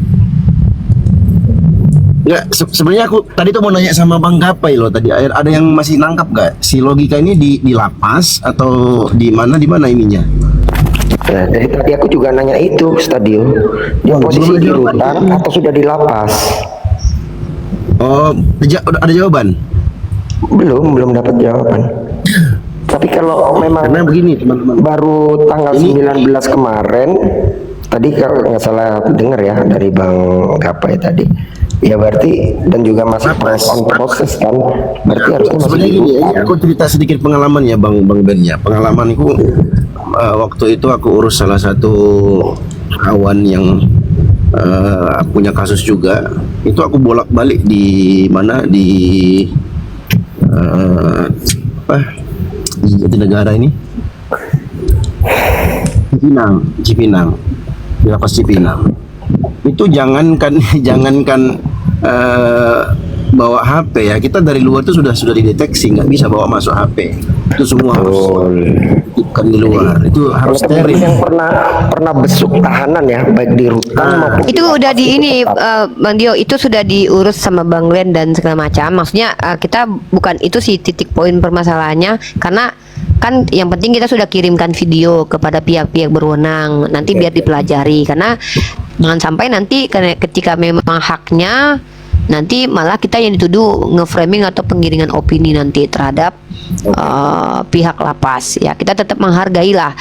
Enggak, sebenarnya aku tadi tuh mau nanya sama Bang Gapai loh tadi. Ada yang masih nangkap gak? Si logika ini di lapas atau di mana ininya? Nah, dari tadi aku juga nanya itu stadion. Dia posisi di rutan atau sudah di lapas? Oh, ada jawaban? Belum dapat jawaban. Tapi kalau memang karena begini teman-teman, baru tanggal 19 kemarin, tadi kalau nggak salah dengar ya dari Bang Gapai tadi, ya berarti dan juga masih proses kan, berarti harusnya masih gini ya. Aku cerita sedikit pengalaman ya Bang Ben ya. Pengalamanku waktu itu aku urus salah satu kawan yang punya kasus juga. Itu aku bolak-balik di mana di Jatinegara ini, Cipinang, di lapas Cipinang. Itu jangankan bawa HP ya, kita dari luar itu sudah dideteksi nggak bisa bawa masuk HP. Itu semua harus di luar. Itu harus steril. Yang pernah besuk tahanan ya, baik di rutan maupun Itu udah di ini Bang Dio, itu sudah diurus sama Bang Glenn dan segala macam. Maksudnya kita bukan itu sih titik poin permasalahannya, karena kan yang penting kita sudah kirimkan video kepada pihak-pihak berwenang nanti biar dipelajari, karena jangan sampai nanti ketika memang haknya nanti malah kita yang dituduh nge-framing atau penggiringan opini nanti terhadap pihak lapas. Ya, kita tetap menghargailah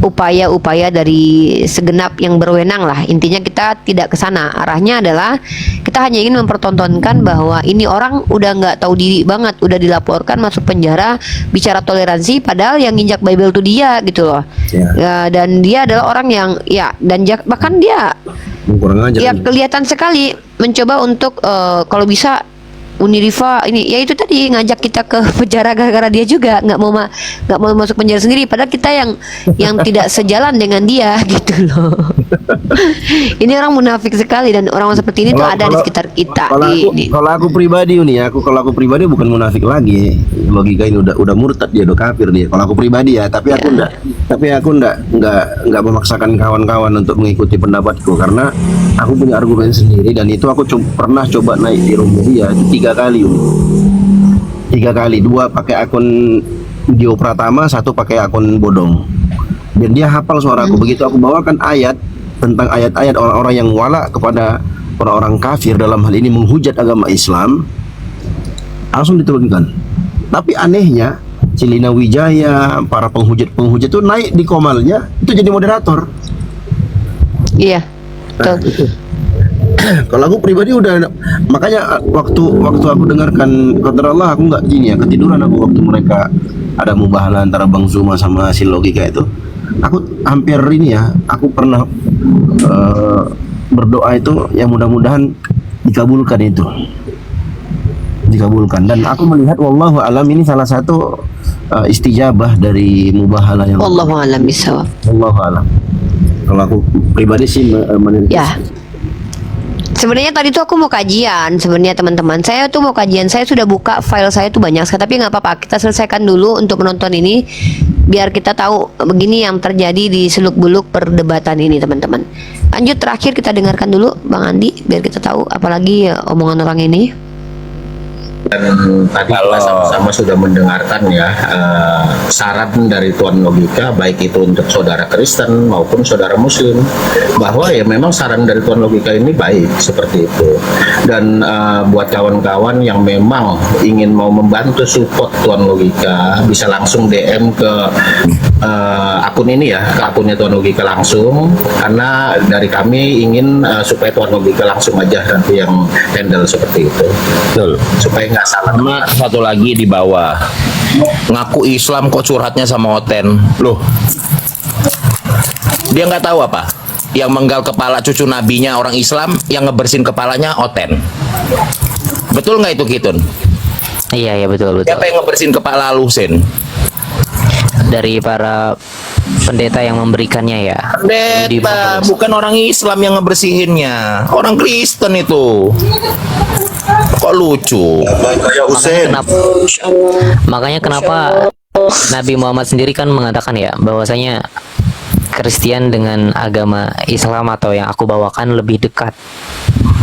upaya-upaya dari segenap yang berwenang lah. Intinya kita tidak ke sana. Arahnya adalah kita hanya ingin mempertontonkan bahwa ini orang udah nggak tahu diri banget, udah dilaporkan masuk penjara bicara toleransi, padahal yang nginjak Bible itu dia gitu loh. Ya, dan dia adalah orang yang bahkan dia kelihatan sekali mencoba untuk kalau bisa Uniriva ini, ya itu tadi ngajak kita ke penjara gara-gara dia juga nggak mau masuk penjara sendiri, padahal kita yang tidak sejalan dengan dia gitu loh. Ini orang munafik sekali, dan orang seperti ini tuh ada di sekitar kita. Kalau aku pribadi nih, kalau aku pribadi bukan munafik lagi. Logika ini udah murtad dia, udah kafir dia. Kalau aku pribadi ya, tapi aku enggak memaksakan kawan-kawan untuk mengikuti pendapatku, karena aku punya argumen sendiri, dan itu aku pernah coba naik di rumah dia 3 kali, 2 pakai akun Dio Pratama, 1 pakai akun bodong, dan dia hafal suaraku. Begitu aku bawakan ayat tentang ayat-ayat orang-orang yang wala kepada orang-orang kafir, dalam hal ini menghujat agama Islam, langsung diturunkan. Tapi anehnya Cilina Wijaya, para penghujat itu naik di komalnya, itu jadi moderator. Iya, betul. Kalau aku pribadi udah, makanya waktu aku dengarkan kata Allah, aku nggak ketiduran aku waktu mereka ada mubahalah antara Bang Zuma sama si logika itu. Aku hampir aku pernah berdoa itu yang mudah-mudahan dikabulkan, dan aku melihat wallahu alam ini salah satu istijabah dari mubahalah yang Wallahu a'lam bishawab. Wallahu a'lam. Kalau aku pribadi sih menurut Ya. Sebenarnya tadi tuh aku mau kajian, sebenarnya teman-teman. Saya tuh mau kajian, saya sudah buka file saya tuh banyak sekali, tapi nggak apa-apa. Kita selesaikan dulu untuk menonton ini, biar kita tahu begini yang terjadi di seluk-beluk perdebatan ini, teman-teman. Lanjut, terakhir kita dengarkan dulu Bang Andi, biar kita tahu apalagi omongan orang ini. Dan tadi kita sama-sama sudah mendengarkan ya saran dari Tuan Logika, baik itu untuk saudara Kristen maupun saudara Muslim, bahwa ya memang saran dari Tuan Logika ini baik seperti itu. Dan buat kawan-kawan yang memang ingin mau membantu support Tuan Logika, bisa langsung DM ke akun ini ya, ke akunnya Tuan Logika langsung, karena dari kami ingin supaya Tuan Logika langsung aja nanti yang handle seperti itu. Betul. Supaya nggak salah. Sama satu lagi di bawah, ngaku Islam kok curhatnya sama Oten. Loh, dia nggak tahu apa? Yang menggal kepala cucu nabinya orang Islam, yang ngebersihin kepalanya Oten. Betul nggak itu, Kitun? Iya, iya, betul. Siapa yang ngebersihin kepala Al-Husain? Dari para pendeta yang memberikannya ya. Pendeta, bukan orang Islam yang ngebersihinnya, orang Kristen itu. Kok lucu? Makanya kenapa Nabi Muhammad sendiri kan mengatakan ya, bahwasanya Kristen dengan agama Islam atau yang aku bawakan lebih dekat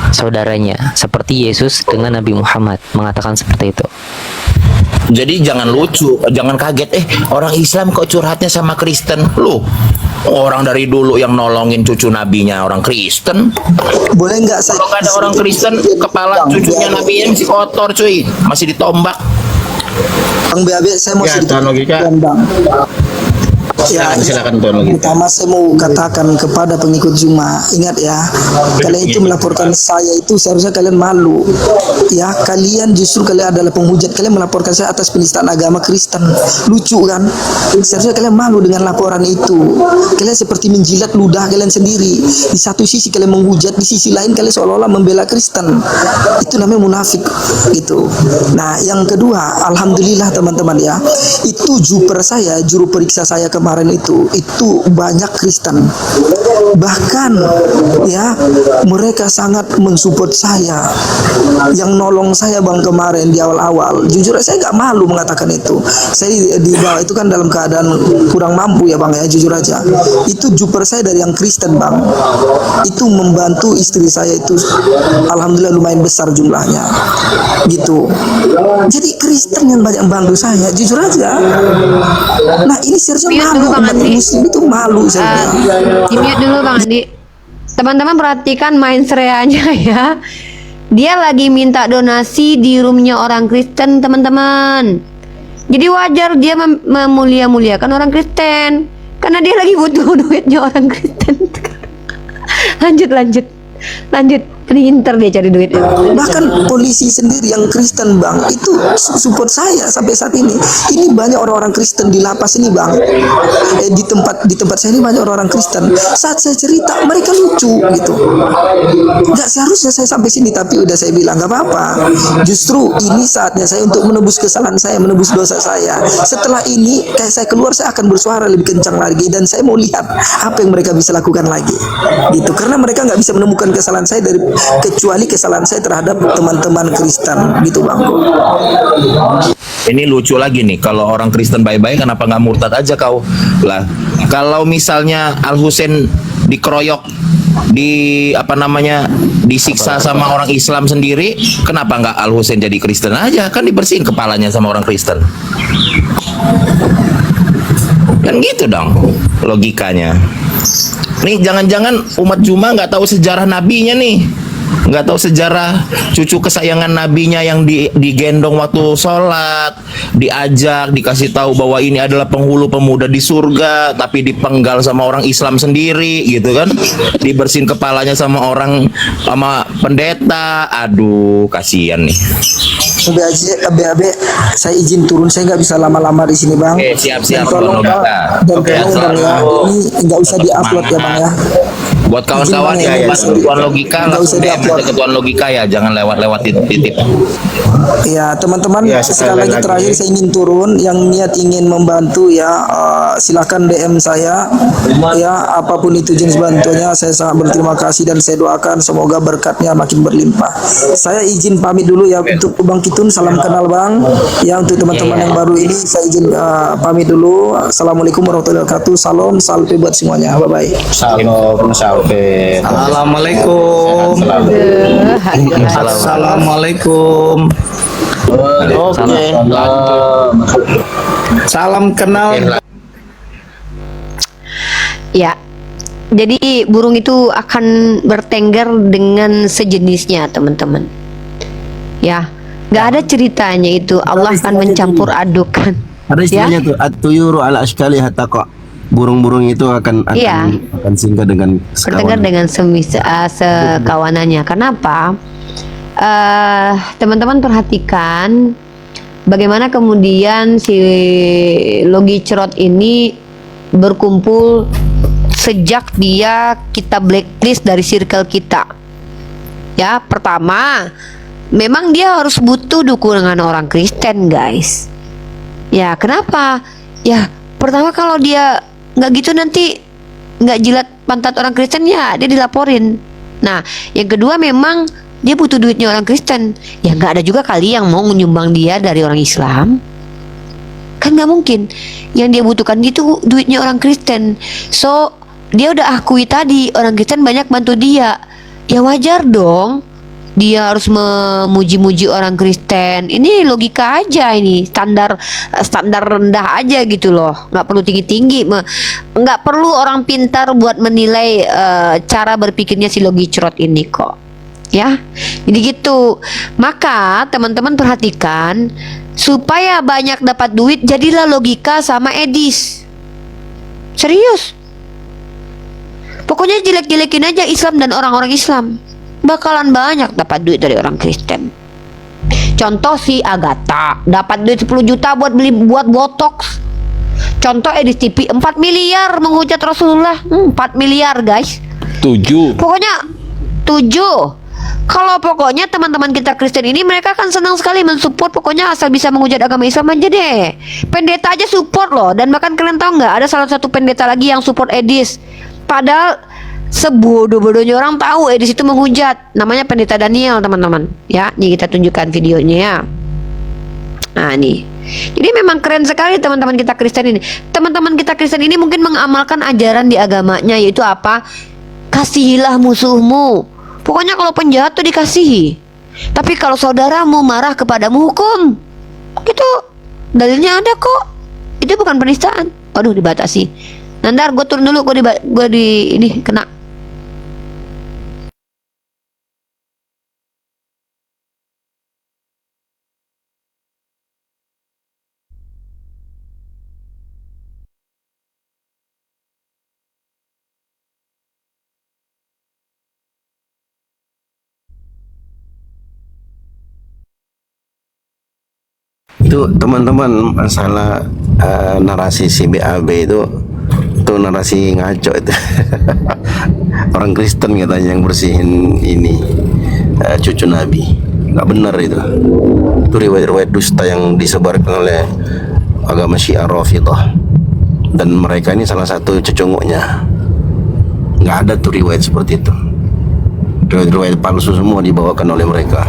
saudaranya, seperti Yesus dengan Nabi Muhammad mengatakan seperti itu. Jadi jangan lucu, jangan kaget. Orang Islam kok curhatnya sama Kristen? Loh, orang dari dulu yang nolongin cucu nabinya orang Kristen. Boleh nggak saya? Kalau nggak ada orang Kristen, kepala cucunya nabinya masih kotor, cuy, masih ditombak. Bang BAB, saya mau Ya, sedikit Tuan Logika. Bang. Ya, Silakan Tuan Logika. pertama saya mau katakan kepada pengikut Zuma, ingat ya, kalian itu melaporkan saya itu seharusnya kalian malu. Ya, kalian justru kalian adalah penghujat, kalian melaporkan saya atas penistaan agama Kristen. Lucu kan? Seharusnya kalian malu dengan laporan itu. Kalian seperti menjilat ludah kalian sendiri. Di satu sisi kalian menghujat, di sisi lain kalian seolah-olah membela Kristen. Itu namanya munafik gitu. Nah, yang kedua, alhamdulillah teman-teman ya, itu juru periksa saya kemarin itu banyak Kristen, bahkan ya mereka sangat mensupport saya, yang nolong saya Bang kemarin di awal-awal. Jujur saya nggak malu mengatakan itu. Saya di bawah itu kan dalam keadaan kurang mampu ya Bang ya, jujur aja. Itu juper saya dari yang Kristen Bang, itu membantu istri saya itu, alhamdulillah lumayan besar jumlahnya gitu. Jadi Kristen yang banyak membantu saya, jujur aja. Nah ini seriusnya malu, Bang umat Andi. Muslim itu malu saya. Di-mute dulu Bang Andi. Teman-teman perhatikan main sereanya ya. Dia lagi minta donasi di roomnya orang Kristen, teman-teman. Jadi wajar dia memulia-muliakan orang Kristen, karena dia lagi butuh duitnya orang Kristen. Lanjut. Pinter dia cari duit. Bahkan polisi sendiri yang Kristen Bang itu support saya sampai saat ini. Ini banyak orang-orang Kristen di lapas ini Bang. Di tempat saya ini banyak orang-orang Kristen. Saat saya cerita mereka lucu gitu. Nggak seharusnya saya sampai sini, tapi udah saya bilang nggak apa-apa. Justru ini saatnya saya untuk menebus kesalahan saya, menebus dosa saya. Setelah ini kayak saya keluar, saya akan bersuara lebih kencang lagi, dan saya mau lihat apa yang mereka bisa lakukan lagi gitu. Karena mereka nggak bisa menemukan kesalahan saya kecuali kesalahan saya terhadap teman-teman Kristen gitu Bang. Ini lucu lagi nih, kalau orang Kristen baik-baik kenapa nggak murtad aja kau? Lah, kalau misalnya Al-Husain dikeroyok, disiksa sama orang Islam sendiri, kenapa nggak Al-Husain jadi Kristen aja? Kan dibersihin kepalanya sama orang Kristen. Kan gitu dong logikanya. Nih jangan-jangan umat Juma nggak tahu sejarah nabinya nih, nggak tahu sejarah cucu kesayangan nabinya yang digendong waktu sholat, diajak, dikasih tahu bahwa ini adalah penghulu pemuda di surga, tapi dipenggal sama orang Islam sendiri gitu kan, dibersihin kepalanya sama pendeta. Aduh, kasihan nih. BAB, saya izin turun, saya nggak bisa lama-lama di sini Bang. Oke, siap. Dan tolong Bang, Oke, Bang ya, ini nggak usah diupload ya Bang ya. Buat kawan-kawan Izin, Bang, ya, ini bantu tuan logika nggak langsung usah DM aja diupload. ke tuan logika ya, jangan lewat-lewat titip. Ya, teman-teman, Ya, sekali lagi terakhir saya ingin turun yang niat ingin membantu ya, silakan DM saya ya, apapun itu jenis bantuannya saya sangat berterima kasih dan saya doakan semoga berkatnya makin berlimpah. Saya izin pamit dulu ya untuk Bang Kitun, salam kenal Bang. Ya, untuk teman-teman yang baru ini saya izin pamit dulu. Assalamualaikum warahmatullahi wabarakatuh. Salam, salve buat semuanya. Bye bye. Salam salve. Assalamualaikum. Assalamualaikum. Oke. Salam kenal. Ya. Jadi burung itu akan bertengger dengan sejenisnya, teman-teman. Ya, nggak ada ceritanya itu Allah akan mencampur adukan. Ada istilahnya tuh at-tuyuru ala ashkali hatta burung-burung itu akan Iya. akan singgah dengan Bertengger sekawan. dengan sekawanannya. Kenapa? Teman-teman perhatikan bagaimana kemudian si Logi Cerot ini berkumpul sejak dia kita blacklist dari circle kita. Ya, pertama, memang dia harus butuh dukungan orang Kristen, guys. Ya, kenapa? Ya, pertama kalau dia nggak gitu nanti nggak jilat pantat orang Kristen ya dia dilaporin. Nah, yang kedua memang dia butuh duitnya orang Kristen. Ya nggak ada juga kali yang mau menyumbang dia dari orang Islam. Kan nggak mungkin. Yang dia butuhkan itu duitnya orang Kristen. So dia udah akui tadi orang Kristen banyak bantu dia. Ya wajar dong dia harus memuji-muji orang Kristen. Ini logika aja, ini standar rendah aja gitu loh, nggak perlu tinggi-tinggi, nggak perlu orang pintar buat menilai cara berpikirnya si Logi Cerot ini kok ya. Jadi gitu, maka teman-teman perhatikan supaya banyak dapat duit jadilah logika sama Edis. Serius, pokoknya jelek-jelekin aja Islam dan orang-orang Islam, bakalan banyak dapat duit dari orang Kristen. Contoh si Agatha dapat duit 10 juta buat botox. Contoh Edis TV 4 miliar menghujat Rasulullah. 4 miliar guys. 7. Pokoknya 7. Kalau pokoknya teman-teman kita Kristen ini mereka kan senang sekali mensupport, pokoknya asal bisa menghujat agama Islam aja deh. Pendeta aja support loh. Dan bahkan kalian tahu nggak, ada salah satu pendeta lagi yang support Edis. Padahal sebodoh-bodohnya orang tahu Edis itu menghujat. Namanya pendeta Daniel, teman-teman. Ya, nih kita tunjukkan videonya ya. Nah, nih. Jadi memang keren sekali teman-teman kita Kristen ini. Teman-teman kita Kristen ini mungkin mengamalkan ajaran di agamanya, yaitu apa? Kasihilah musuhmu. Pokoknya kalau penjahat tuh dikasihi. Tapi kalau saudaramu marah kepadamu, hukum. Itu dalilnya ada kok. Itu bukan penistaan. Waduh, dibatasi. Nandar, gue turun dulu, gue di ini kena. Itu teman-teman masalah narasi si BAB itu narasi ngaco itu. Orang Kristen katanya yang bersihin ini cucu Nabi, nggak benar itu riwayat-riwayat dusta yang disebarkan oleh agama Syiah Rafidhah, dan mereka ini salah satu cecunguknya. Nggak ada tuh riwayat seperti itu, riwayat-riwayat palsu semua dibawakan oleh mereka.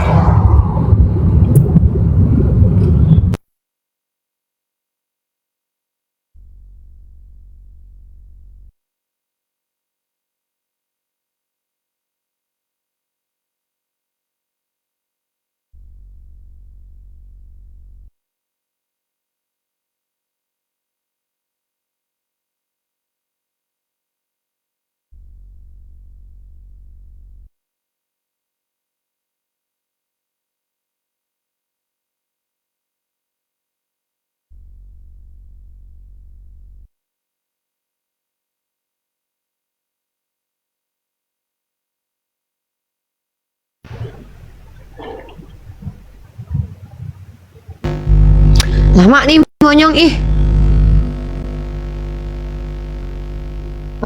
Lama nih monyong ih.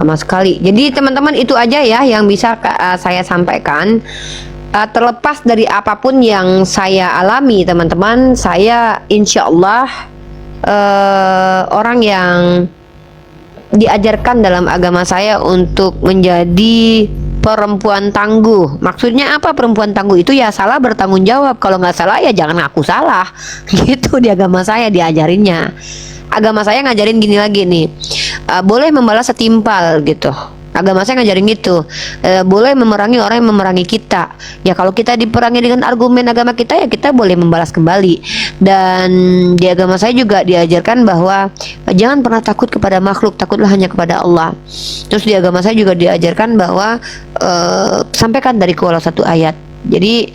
sama sekali. Jadi teman-teman itu aja ya yang bisa saya sampaikan. Terlepas dari apapun yang saya alami teman-teman, saya insya Allah orang yang diajarkan dalam agama saya untuk menjadi perempuan tangguh. Maksudnya apa perempuan tangguh itu? Ya salah bertanggung jawab. Kalau nggak salah ya jangan ngaku salah. Gitu di agama saya diajarinnya. Agama saya ngajarin gini lagi nih, boleh membalas setimpal gitu. Agama saya ngajarin gitu, boleh memerangi orang yang memerangi kita. Ya kalau kita diperangi dengan argumen agama kita, ya kita boleh membalas kembali. Dan di agama saya juga diajarkan bahwa jangan pernah takut kepada makhluk, takutlah hanya kepada Allah. Terus di agama saya juga diajarkan bahwa sampaikan dari kuala satu ayat. Jadi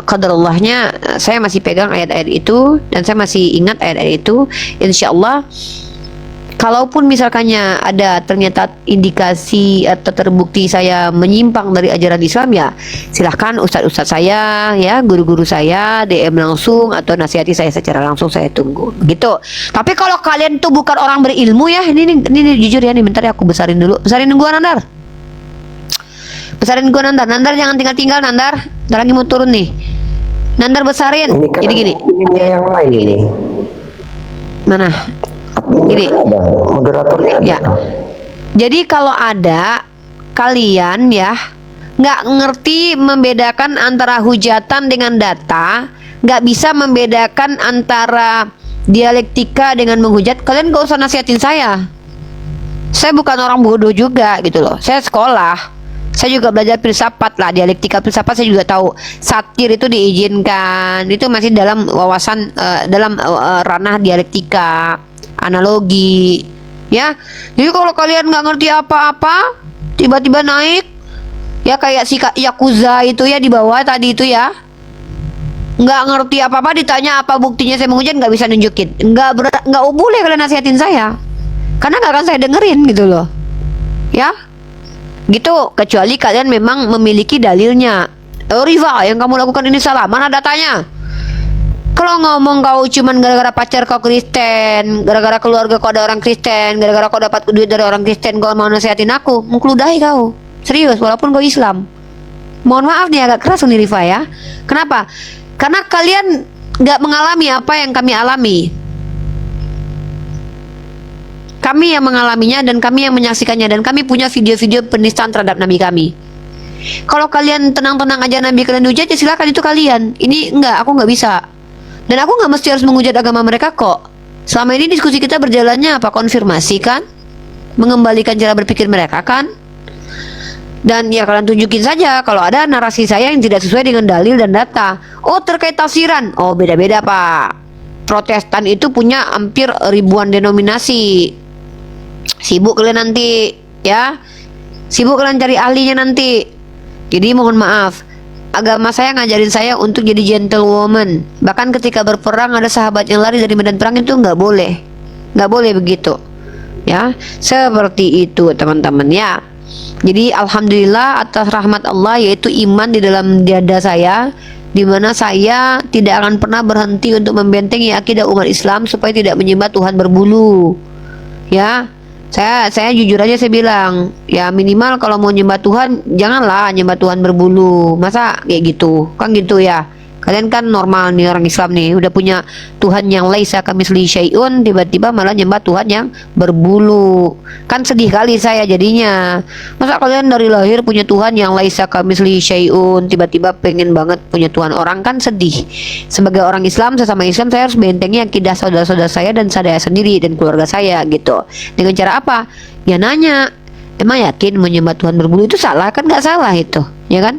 qadarullahnya saya masih pegang ayat-ayat itu dan saya masih ingat ayat-ayat itu. Insya Allah kalaupun misalkannya ada ternyata indikasi atau terbukti saya menyimpang dari ajaran Islam, ya silahkan ustadz-ustadz saya ya, guru-guru saya DM langsung atau nasihati saya secara langsung, saya tunggu gitu. Tapi kalau kalian tuh bukan orang berilmu ya, ini jujur ya nih, bentar ya aku besarin dulu. Besarin gua Nandar. Besarin gua Nandar. Nandar jangan tinggal-tinggal Nandar. Ntar lagi mau turun nih. Nandar besarin. Ini kan Gini. ini yang lain ini. Mana? Gini. Moderatornya. Ya. Jadi kalau ada kalian ya nggak ngerti membedakan antara hujatan dengan data, nggak bisa membedakan antara dialektika dengan menghujat, kalian gak usah nasihatin saya. Saya bukan orang bodoh juga gitu loh. Saya sekolah. Saya juga belajar filsafat lah, dialektika filsafat saya juga tahu. Satir itu diizinkan, itu masih dalam wawasan dalam ranah dialektika, analogi, ya. Jadi kalau kalian nggak ngerti apa-apa, tiba-tiba naik, ya kayak si Yakuza itu ya di bawah tadi itu ya, nggak ngerti apa-apa, ditanya apa buktinya saya menghujat, nggak bisa nunjukin, nggak boleh kalian nasihatin saya, karena nggak akan saya dengerin gitu loh, ya. Gitu, kecuali kalian memang memiliki dalilnya. Riva, yang kamu lakukan ini salah, mana datanya? Kalau ngomong kau cuman gara-gara pacar kau Kristen, gara-gara keluarga kau ada orang Kristen, gara-gara kau dapat duit dari orang Kristen, kau mau nasihatin aku, mengkeludahi kau. Serius, walaupun kau Islam. Mohon maaf nih agak keras nih Riva ya. Kenapa? Karena kalian nggak mengalami apa yang kami alami. Kami yang mengalaminya dan kami yang menyaksikannya, dan kami punya video-video penistaan terhadap Nabi kami. Kalau kalian tenang-tenang aja Nabi kalian hujat, ya silakan, itu kalian. Ini enggak, aku nggak bisa. Dan aku nggak mesti harus menghujat agama mereka kok. Selama ini diskusi kita berjalannya apa? Konfirmasi kan? Mengembalikan cara berpikir mereka kan? Dan ya kalian tunjukin saja kalau ada narasi saya yang tidak sesuai dengan dalil dan data. Oh terkait tafsiran, oh beda-beda Pak. Protestan itu punya hampir ribuan denominasi. Sibuk kalian nanti ya, sibuk kalian cari ahlinya nanti. Jadi mohon maaf, agama saya ngajarin saya untuk jadi gentlewoman. Bahkan ketika berperang ada sahabat yang lari dari medan perang, itu nggak boleh begitu ya, seperti itu teman-teman ya. Jadi alhamdulillah atas rahmat Allah, yaitu iman di dalam dada saya, dimana saya tidak akan pernah berhenti untuk membentengi akidah umat Islam supaya tidak menyembah Tuhan berbulu ya. Saya jujur aja saya bilang, ya minimal kalau mau nyembah Tuhan janganlah nyembah Tuhan berbulu. Masa kayak gitu? Kan gitu ya. Kalian kan normal nih orang Islam nih, udah punya Tuhan yang laisa kamitslihi syai'un, tiba-tiba malah nyembah Tuhan yang berbulu. Kan sedih kali saya jadinya. Masa kalian dari lahir punya Tuhan yang laisa kamitslihi syai'un, tiba-tiba pengen banget punya Tuhan orang, kan sedih. Sebagai orang Islam, sesama Islam, saya harus bentengi akidah saudara-saudara saya dan saya sendiri dan keluarga saya gitu. Dengan cara apa? Ya nanya, emang yakin menyembah Tuhan berbulu itu salah? Kan nggak salah itu, ya kan?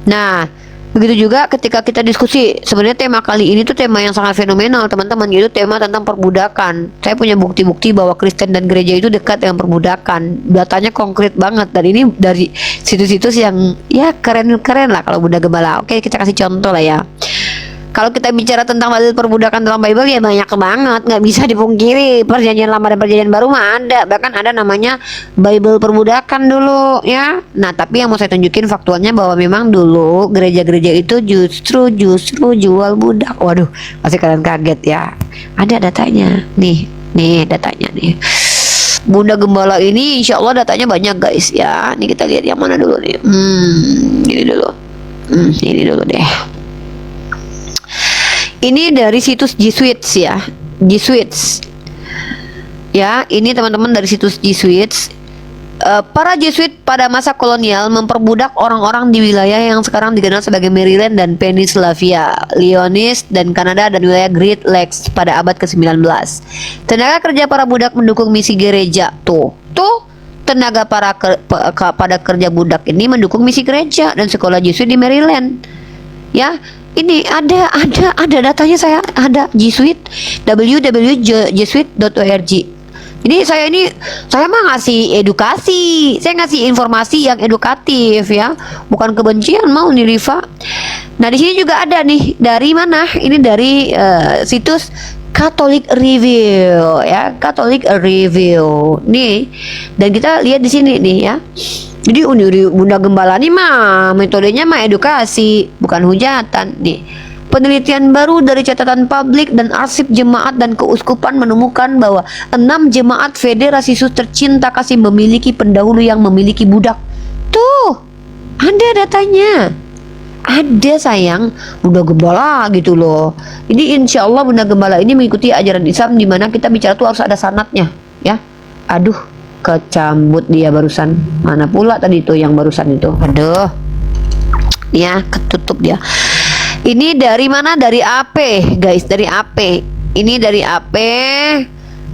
Nah, begitu juga ketika kita diskusi, sebenarnya tema kali ini tuh tema yang sangat fenomenal teman-teman, yaitu tema tentang perbudakan. Saya punya bukti-bukti bahwa Kristen dan gereja itu dekat dengan perbudakan. Datanya konkret banget, dan ini dari situs-situs yang ya keren-keren lah kalau Bunda Gembala. Oke, kita kasih contoh lah ya. Kalau kita bicara tentang dalil perbudakan dalam Bible, ya banyak banget, nggak bisa dipungkiri. Perjanjian Lama dan Perjanjian Baru mah ada, bahkan ada namanya Bible perbudakan dulu ya. Nah tapi yang mau saya tunjukin faktualnya bahwa memang dulu gereja-gereja itu justru jual budak. Waduh, pasti kalian kaget ya. Ada datanya, nih datanya nih. Bunda Gembala ini insya Allah datanya banyak guys ya. Ini kita lihat yang mana dulu nih. Ini dulu. Ini dulu deh. Ini dari situs Jesuits ya. Jesuits. Ya, ini teman-teman dari situs Jesuits. Para Jesuit pada masa kolonial memperbudak orang-orang di wilayah yang sekarang dikenal sebagai Maryland dan Pennsylvania, Illinois dan Kanada dan wilayah Great Lakes pada abad ke-19. Tenaga kerja para budak mendukung misi gereja. Tuh tenaga pada kerja budak ini mendukung misi gereja dan sekolah Jesuit di Maryland. Ya, ini ada datanya, saya ada Jesuit, www.jesuit.org. Saya mah ngasih edukasi, saya ngasih informasi yang edukatif ya, bukan kebencian mau nih Riva. Nah di sini juga ada nih, dari mana? Ini dari situs Catholic Review ya, Catholic Review nih, dan kita lihat di sini nih ya. Jadi Bunda Gembala nih mah metodenya mah edukasi, bukan hujatan nih. Penelitian baru dari catatan publik dan arsip jemaat dan keuskupan menemukan bahwa 6 jemaat Federasi Sus tercinta kasih memiliki pendahulu yang memiliki budak. Tuh, ada datanya. Ada sayang, Bunda Gembala gitu loh. Ini insya Allah Bunda Gembala ini mengikuti ajaran Islam di mana kita bicara tuh harus ada sanadnya, ya. Aduh, kecambut dia barusan. Mana pula tadi tuh yang barusan itu? Aduh, ya ketutup dia. Ini dari mana? Dari AP guys, dari AP. Ini dari AP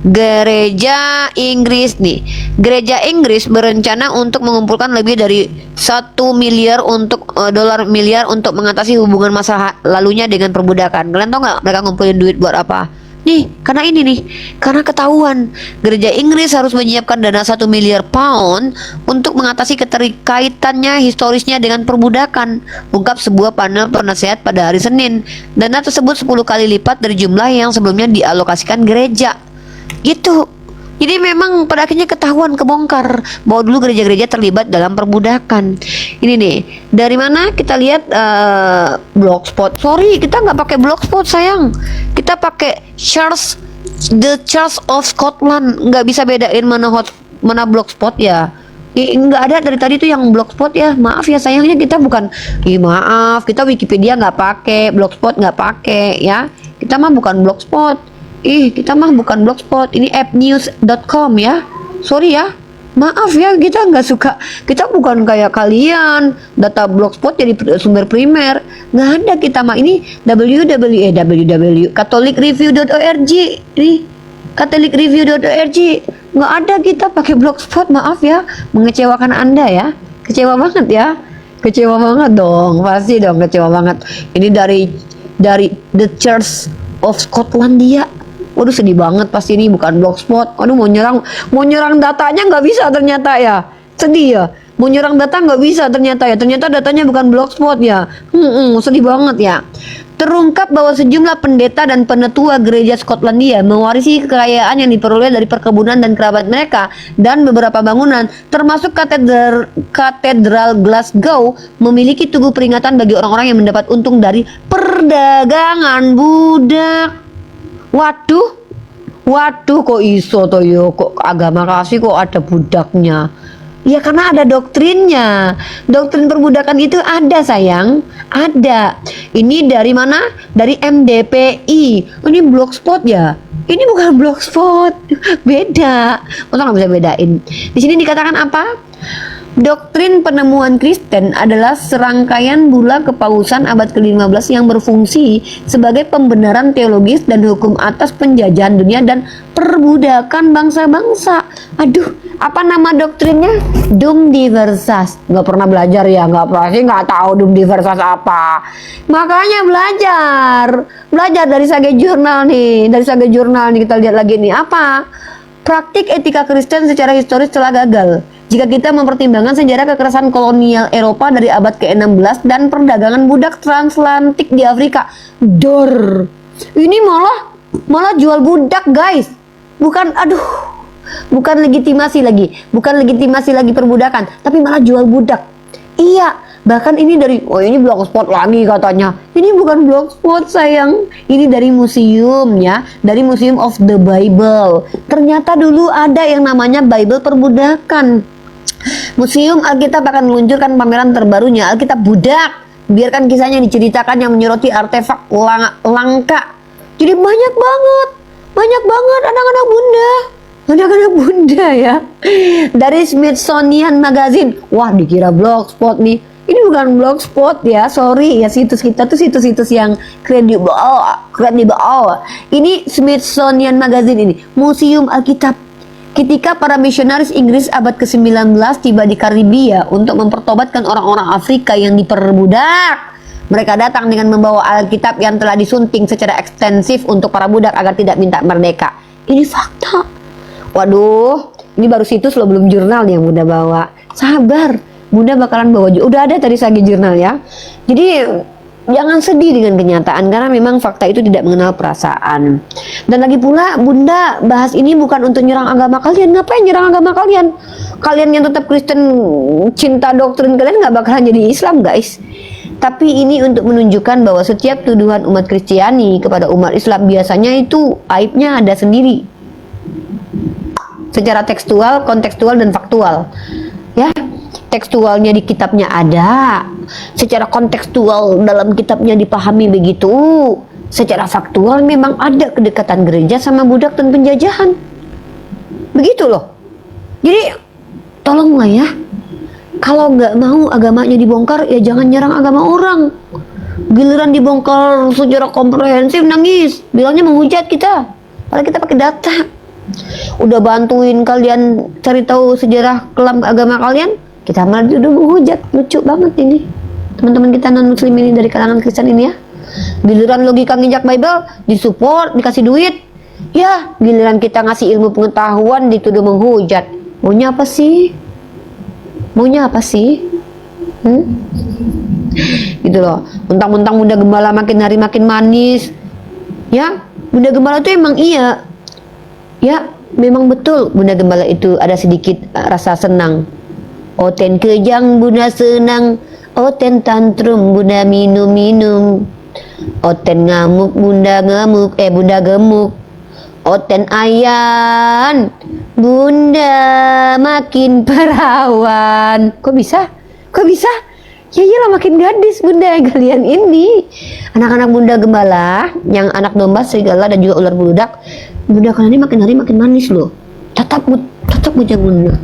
Gereja Inggris nih. Gereja Inggris berencana untuk mengumpulkan lebih dari 1 miliar untuk dolar miliar untuk mengatasi hubungan masa lalunya dengan perbudakan. Kalian tahu nggak mereka ngumpulin duit buat apa? Nih, karena ini nih, karena ketahuan Gereja Inggris harus menyiapkan dana 1 miliar pound untuk mengatasi keterkaitannya historisnya dengan perbudakan, ungkap sebuah panel penasehat pada hari Senin. Dana tersebut 10 kali lipat dari jumlah yang sebelumnya dialokasikan gereja. Gitu. Jadi memang pada akhirnya ketahuan, kebongkar bahwa dulu gereja-gereja terlibat dalam perbudakan. Ini nih, dari mana kita lihat Blogspot. Sorry, kita nggak pakai Blogspot sayang. Kita pakai The Church of Scotland. Nggak bisa bedain mana Blogspot ya. Nggak ada dari tadi tuh yang Blogspot ya. Maaf ya sayangnya kita bukan. Maaf, kita Wikipedia nggak pakai, Blogspot nggak pakai ya. Kita mah bukan Blogspot. Kita mah bukan Blogspot, ini appnews.com ya. Sorry ya, maaf ya, kita nggak suka, kita bukan kayak kalian data Blogspot jadi sumber primer, nggak ada. Kita mah ini www.catholicreview.org nih, catholicreview.org, nggak ada kita pakai Blogspot. Maaf ya, mengecewakan Anda ya, kecewa banget ya, kecewa banget dong, pasti dong kecewa banget. Ini dari The Church of Scotland dia. Waduh sedih banget, pasti ini bukan Blogspot. Aduh mau nyerang datanya nggak bisa ternyata ya. Sedih ya, mau nyerang data nggak bisa ternyata ya. Ternyata datanya bukan Blogspot ya. Sedih banget ya. Terungkap bahwa sejumlah pendeta dan penetua gereja Skotlandia mewarisi kekayaan yang diperoleh dari perkebunan dan kerabat mereka, dan beberapa bangunan termasuk katedral Glasgow memiliki tugu peringatan bagi orang-orang yang mendapat untung dari perdagangan budak. Waduh kok iso toh yo, kok agama kasih kok ada budaknya. Ya karena ada doktrinnya. Doktrin perbudakan itu ada sayang, ada. Ini dari mana? Dari MDPI. Ini Blogspot ya. Ini bukan Blogspot, beda. Masa nggak bisa bedain? Di sini dikatakan apa? Doktrin penemuan Kristen adalah serangkaian bula kepausan abad ke-15 yang berfungsi sebagai pembenaran teologis dan hukum atas penjajahan dunia dan perbudakan bangsa-bangsa. Aduh, apa nama doktrinnya? Dum Diversas. Nggak pernah belajar ya, nggak tahu Dum Diversas apa. Makanya belajar dari Sage Jurnal nih, kita lihat lagi nih apa? Praktik etika Kristen secara historis telah gagal jika kita mempertimbangkan sejarah kekerasan kolonial Eropa dari abad ke-16 dan perdagangan budak transatlantik di Afrika. Ini malah jual budak guys. Bukan legitimasi lagi perbudakan, tapi malah jual budak. Iya, Bahkan ini dari, oh ini blogspot lagi katanya. Ini bukan blogspot sayang, ini dari museum ya, dari Museum of the Bible. Ternyata dulu ada yang namanya Bible perbudakan. Museum Alkitab akan meluncurkan pameran terbarunya Alkitab Budak. Biarkan kisahnya diceritakan yang menyoroti artefak langka. Jadi banyak banget anak-anak Bunda ya. Dari Smithsonian Magazine. Wah, dikira blogspot nih. Ini bukan blogspot ya, sorry ya, situs kita tuh situs-situs yang kredibel. Ini Smithsonian Magazine ini, Museum Alkitab. Ketika para misionaris Inggris abad ke-19 tiba di Karibia untuk mempertobatkan orang-orang Afrika yang diperbudak, mereka datang dengan membawa Alkitab yang telah disunting secara ekstensif untuk para budak agar tidak minta merdeka. Ini fakta. Waduh, ini baru situs loh, belum jurnal yang Bunda bawa. Sabar, Bunda bakalan bawa juga. Udah ada tadi sagi jurnal ya. Jadi jangan sedih dengan kenyataan, karena memang fakta itu tidak mengenal perasaan. Dan lagi pula Bunda bahas ini bukan untuk nyerang agama kalian. Ngapain nyerang agama kalian? Kalian yang tetap Kristen, cinta doktrin kalian nggak bakalan jadi Islam guys. Tapi ini untuk menunjukkan bahwa setiap tuduhan umat Kristiani kepada umat Islam biasanya itu aibnya ada sendiri, secara tekstual, kontekstual, dan faktual ya. Tekstualnya di kitabnya ada, secara kontekstual dalam kitabnya dipahami begitu, secara faktual memang ada kedekatan gereja sama budak dan penjajahan, begitu loh. Jadi tolonglah ya, kalau nggak mau agamanya dibongkar ya jangan nyerang agama orang. Giliran dibongkar secara komprehensif nangis, bilangnya menghujat kita, padahal kita pakai data. Udah bantuin kalian cari tahu sejarah kelam agama kalian, kita malah udah menghujat. Lucu banget ini teman-teman kita non muslim ini dari kalangan Kristen ini ya. Giliran logika nginjak Bible disupport, dikasih duit ya, giliran kita ngasih ilmu pengetahuan dituduh menghujat. Maunya apa sih? Gitu loh. Mentang-mentang Bunda Gembala makin hari makin manis ya. Bunda Gembala itu emang iya ya, memang betul Bunda Gembala itu ada sedikit rasa senang. Oten kejang Bunda senang, oten tantrum Bunda minum-minum, oten ngamuk Bunda gemuk, oten ayan Bunda makin perawan. Kok bisa? Ya iyalah, makin gadis Bunda kalian ini. Anak-anak Bunda Gembala yang anak domba, serigala, dan juga ular beludak, Bunda kalian ini makin hari makin manis loh. Tetap bujang Bunda.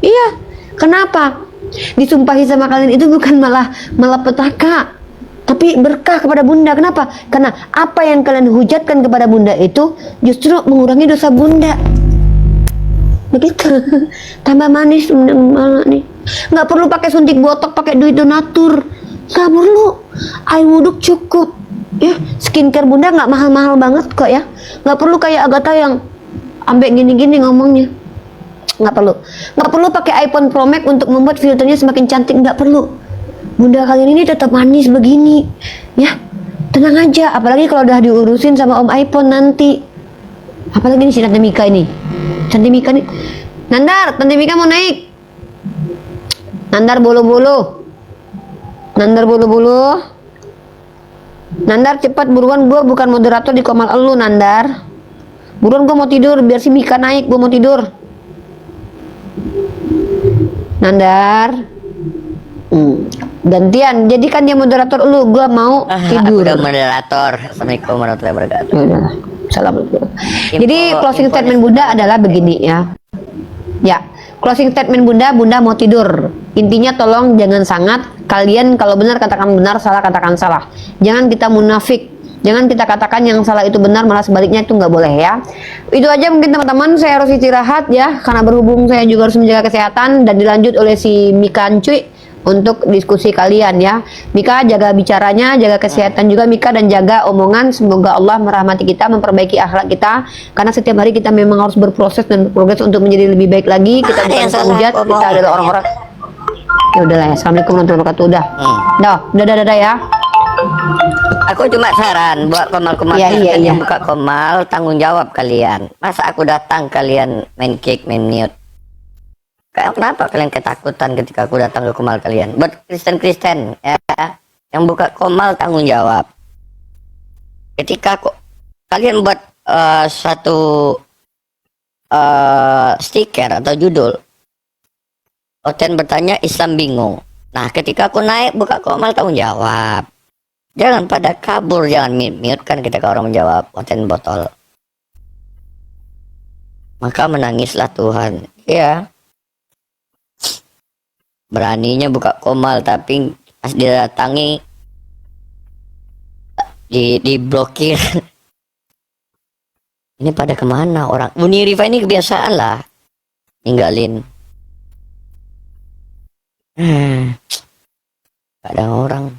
Iya. Kenapa? Disumpahi sama kalian itu bukan malah petaka, tapi berkah kepada Bunda. Kenapa? Karena apa yang kalian hujatkan kepada Bunda itu justru mengurangi dosa Bunda. Begitu. Tambah manis Bunda Gembala nih. Nggak perlu pakai suntik botok, pakai duit donatur. Nggak perlu. Air wuduk cukup. Ya, skincare Bunda nggak mahal-mahal banget kok ya. Nggak perlu kayak Agatha yang ambek gini-gini ngomongnya. Nggak perlu pakai iPhone Pro Max untuk membuat filternya semakin cantik. Nggak perlu. Bunda kalian ini tetap manis begini ya, tenang aja. Apalagi kalau udah diurusin sama Om iPhone nanti. Apalagi nih si Tante Mika ini. Tante Mika nih, Nandar, Tante Mika mau naik. Nandar bolo-bolo. Nandar cepat buruan, gua bukan moderator di komal elu Nandar. Buruan, gua mau tidur, biar si Mika naik, gua mau tidur. Nandar, gantian, jadikan dia moderator lu, gua mau tidur. Aku udah moderator. Assalamualaikum warahmatullahi wabarakatuh. Assalamualaikum. Jadi closing statement Bunda adalah begini ya. Ya, closing statement Bunda mau tidur. Intinya tolong jangan sangat. Kalian kalau benar katakan benar, salah katakan salah. Jangan kita munafik. Jangan kita katakan yang salah itu benar, malah sebaliknya itu nggak boleh ya. Itu aja mungkin teman-teman, saya harus istirahat ya, karena berhubung saya juga harus menjaga kesehatan, dan dilanjut oleh si Mika Cuy untuk diskusi kalian ya. Mika, jaga bicaranya, jaga kesehatan juga Mika, dan jaga omongan. Semoga Allah merahmati kita, memperbaiki akhlak kita, karena setiap hari kita memang harus berproses dan berprogres untuk menjadi lebih baik lagi. Kita bukan penghujat, kita adalah orang-orang. Ya udahlah ya. Assalamualaikum warahmatullahi wabarakatuh. Udah ya. Aku cuma saran buat komal-komal yang buka komal, tanggung jawab kalian. Masa aku datang kalian main kick, main mute. Kenapa kalian ketakutan ketika aku datang ke komal kalian? Buat Kristen-Kristen ya, yang buka komal tanggung jawab. Ketika kalian buat satu stiker atau judul, Oten bertanya, Islam bingung. Nah, ketika aku naik buka komal tanggung jawab. Jangan pada kabur, jangan mute kan ketika orang menjawab Oten botol. Maka menangislah Tuhan. Ya. Beraninya buka komal tapi pas didatangi diblokir. Ini pada kemana orang? Buni Rifa ini kebiasaan lah ninggalin. Gak ada orang.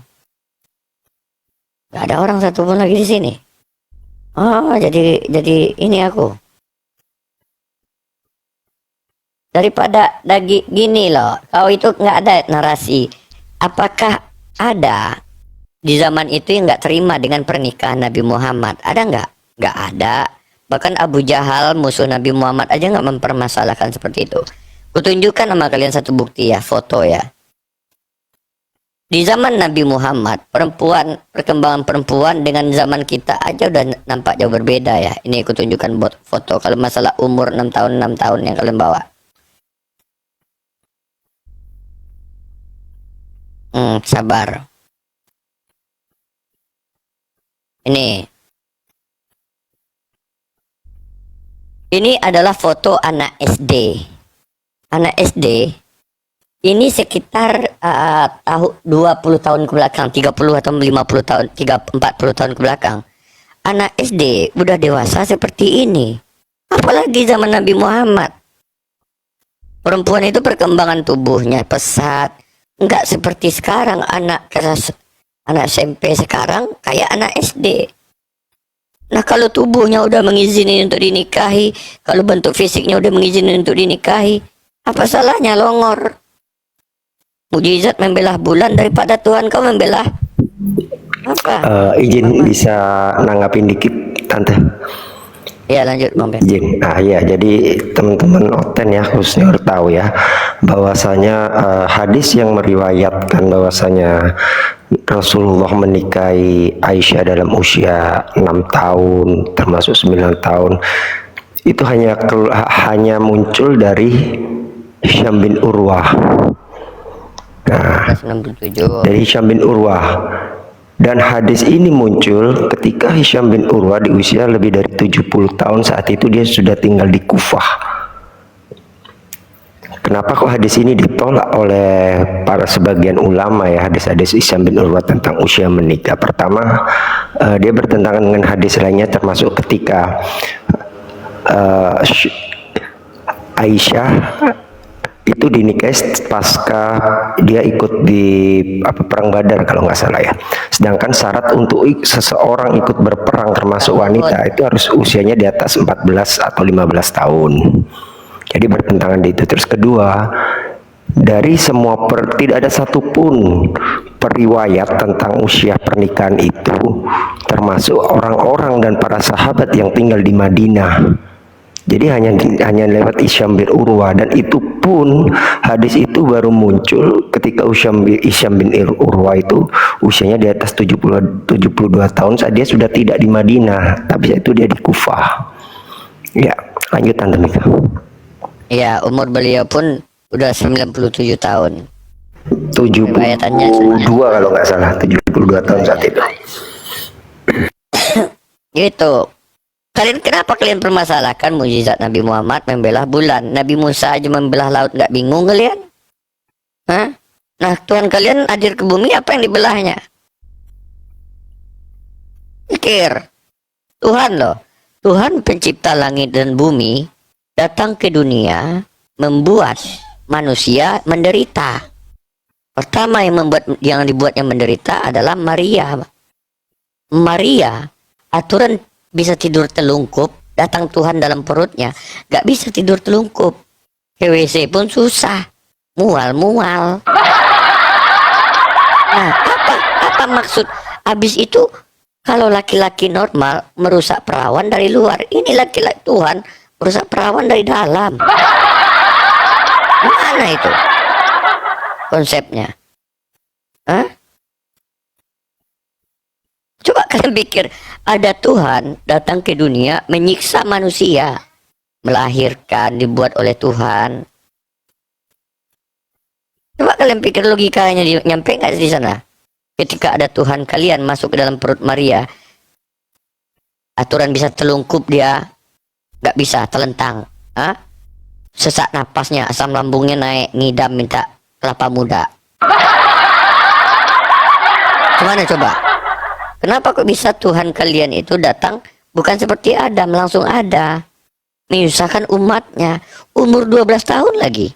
Gak ada orang satupun lagi di sini. Oh, jadi ini aku. Daripada gini loh, kau itu nggak ada narasi. Apakah ada di zaman itu yang nggak terima dengan pernikahan Nabi Muhammad? Ada nggak? Nggak ada. Bahkan Abu Jahal, musuh Nabi Muhammad aja nggak mempermasalahkan seperti itu. Kutunjukkan sama kalian satu bukti ya, foto ya. Di zaman Nabi Muhammad, perkembangan perempuan dengan zaman kita aja udah nampak jauh berbeda ya. Ini aku tunjukkan foto. Kalau masalah umur 6 tahun yang kalian bawa. Sabar. Ini adalah foto anak SD. Anak SD ini sekitar tahun 20 tahun ke belakang, 30 atau 50 tahun, 40 tahun ke belakang. Anak SD udah dewasa seperti ini. Apalagi zaman Nabi Muhammad. Perempuan itu perkembangan tubuhnya pesat, enggak seperti sekarang anak SMP sekarang kayak anak SD. Nah, kalau tubuhnya udah mengizinkan untuk dinikahi, kalau bentuk fisiknya udah mengizinkan untuk dinikahi, apa salahnya longor? Mujizat membelah bulan daripada Tuhan kau membelah apa? Izin bisa nanggapin dikit, Tante. Ya, lanjut Bang Ben. Izin. Ya, jadi teman-teman Oten ya khususnya harus tahu ya bahwasanya hadis yang meriwayatkan bahwasanya Rasulullah menikahi Aisyah dalam usia 6 tahun termasuk 9 tahun itu hanya muncul dari Hisham bin Urwah. Nah, dari Hisham bin Urwah. Dan hadis ini muncul ketika Hisham bin Urwah di usia lebih dari 70 tahun. Saat itu dia sudah tinggal di Kufah. Kenapa kok hadis ini ditolak oleh para sebagian ulama ya, hadis-hadis Hisham bin Urwah tentang usia menikah? Pertama, dia bertentangan dengan hadis lainnya termasuk ketika Aisyah itu dinikahi pasca dia ikut di perang Badar kalau nggak salah ya. Sedangkan syarat untuk seseorang ikut berperang termasuk wanita itu harus usianya di atas 14 atau 15 tahun. Jadi bertentangan di itu. Terus kedua, dari semua tidak ada satupun periwayat tentang usia pernikahan itu termasuk orang-orang dan para sahabat yang tinggal di Madinah. Jadi hanya lewat Hisham bin Urwah, dan itu pun hadis itu baru muncul ketika Hisham bin Urwah itu usianya di atas 72 tahun saat dia sudah tidak di Madinah, tapi saat itu dia di Kufah. Ya, lanjut Tante Mika. Ya, umur beliau pun udah 97 tahun. 72 kalau nggak salah, 72 tahun saat itu. Gitu. Kenapa kalian permasalahkan mujizat Nabi Muhammad membelah bulan? Nabi Musa aja membelah laut, nggak bingung kalian? Hah? Nah, Tuhan kalian hadir ke bumi, apa yang dibelahnya? Pikir. Tuhan loh. Tuhan pencipta langit dan bumi datang ke dunia membuat manusia menderita. Pertama yang dibuatnya menderita adalah Maria. Maria, aturan bisa tidur telungkup, datang Tuhan dalam perutnya, gak bisa tidur telungkup. Ke WC pun susah, mual. Nah, apa maksud? Habis itu, kalau laki-laki normal merusak perawan dari luar, ini laki-laki Tuhan merusak perawan dari dalam. Gimana itu konsepnya? Hah? Coba kalian pikir, ada Tuhan datang ke dunia menyiksa manusia, melahirkan, dibuat oleh Tuhan. Coba kalian pikir logikanya nyampe nggak di sana? Ketika ada Tuhan kalian masuk ke dalam perut Maria, aturan bisa telungkup dia, nggak bisa telentang. Hah? Sesak napasnya, asam lambungnya naik, ngidam minta kelapa muda. Gimana coba? Kenapa kok bisa Tuhan kalian itu datang bukan seperti Adam, langsung ada, menyusahkan umatnya, umur 12 tahun lagi.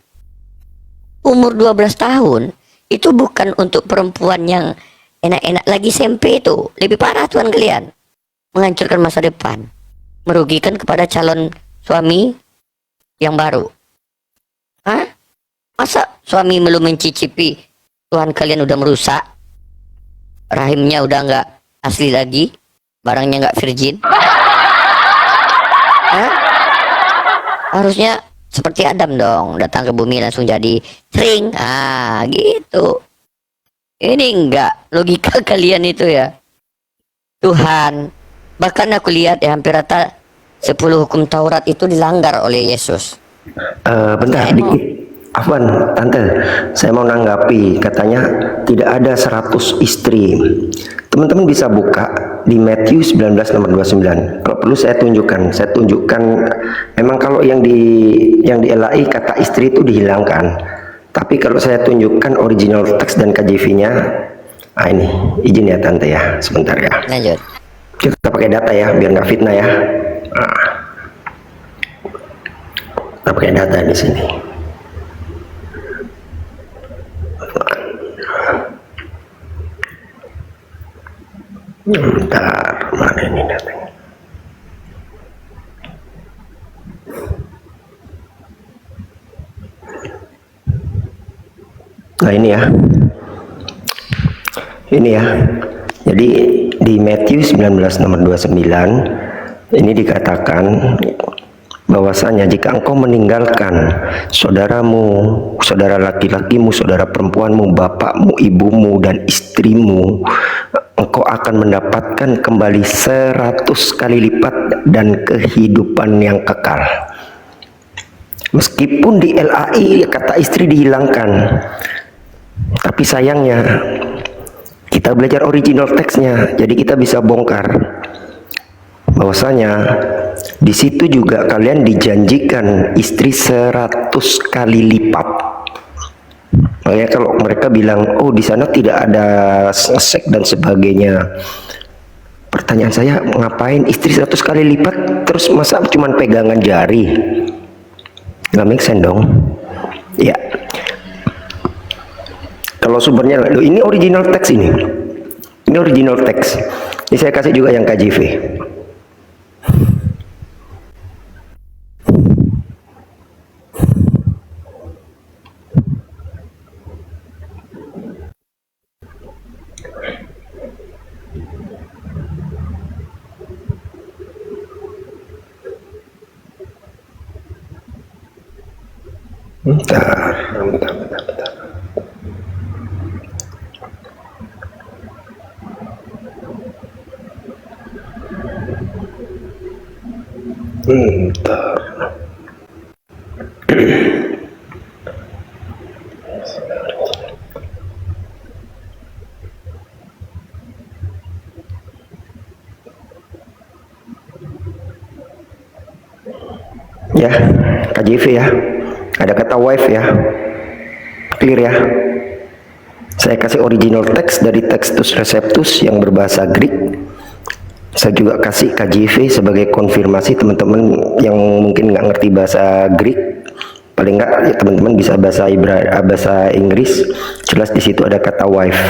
Umur 12 tahun itu bukan untuk perempuan yang enak-enak lagi SMP itu. Lebih parah Tuhan kalian. Menghancurkan masa depan. Merugikan kepada calon suami yang baru. Hah? Masa suami belum mencicipi, Tuhan kalian udah merusak? Rahimnya udah nggak asli lagi? Barangnya nggak virgin? Hah? Harusnya seperti Adam dong, datang ke bumi langsung jadi string. Ah, gitu. Ini enggak logika kalian itu ya. Tuhan, bahkan aku lihat ya hampir rata 10 hukum Taurat itu dilanggar oleh Yesus. Bentar dikit. Afwan, Tante, saya mau nanggapi. Katanya tidak ada 100 istri. Teman-teman bisa buka di Matthew 19 nomor 29. Kalau perlu saya tunjukkan. Memang kalau yang di LAI kata istri itu dihilangkan. Tapi kalau saya tunjukkan original teks dan KJV-nya, ini izin ya Tante ya, sebentar ya. Lanjut. Kita pakai data ya, biar nggak fitnah ya. Kita pakai data di sini. Bentar, mana ini datanya? Nah ini ya. Jadi di Matthew 19 nomor 29 ini dikatakan bahwasanya jika engkau meninggalkan saudaramu, saudara laki-lakimu, saudara perempuanmu, bapakmu, ibumu, dan istrimu, engkau akan mendapatkan kembali 100 kali lipat dan kehidupan yang kekal. Meskipun di LAI kata istri dihilangkan, tapi sayangnya kita belajar original teksnya, jadi kita bisa bongkar bahwasanya di situ juga kalian dijanjikan istri 100 kali lipat. Makanya kalau mereka bilang, oh di sana tidak ada seks dan sebagainya, pertanyaan saya, ngapain istri 100 kali lipat? Terus masa cuman pegangan jari? Nggak make sense dong. Ya. Kalau sumbernya, ini original teks ini. Ini original teks. Ini saya kasih juga yang KJV. Bentar. Ya, KJV ya. Ada kata wife ya. Clear ya. Saya kasih original teks dari Textus Receptus yang berbahasa Greek. Saya juga kasih KJV sebagai konfirmasi teman-teman yang mungkin nggak ngerti bahasa Greek. Paling nggak ya teman-teman bisa bahasa Inggris. Jelas di situ ada kata wife.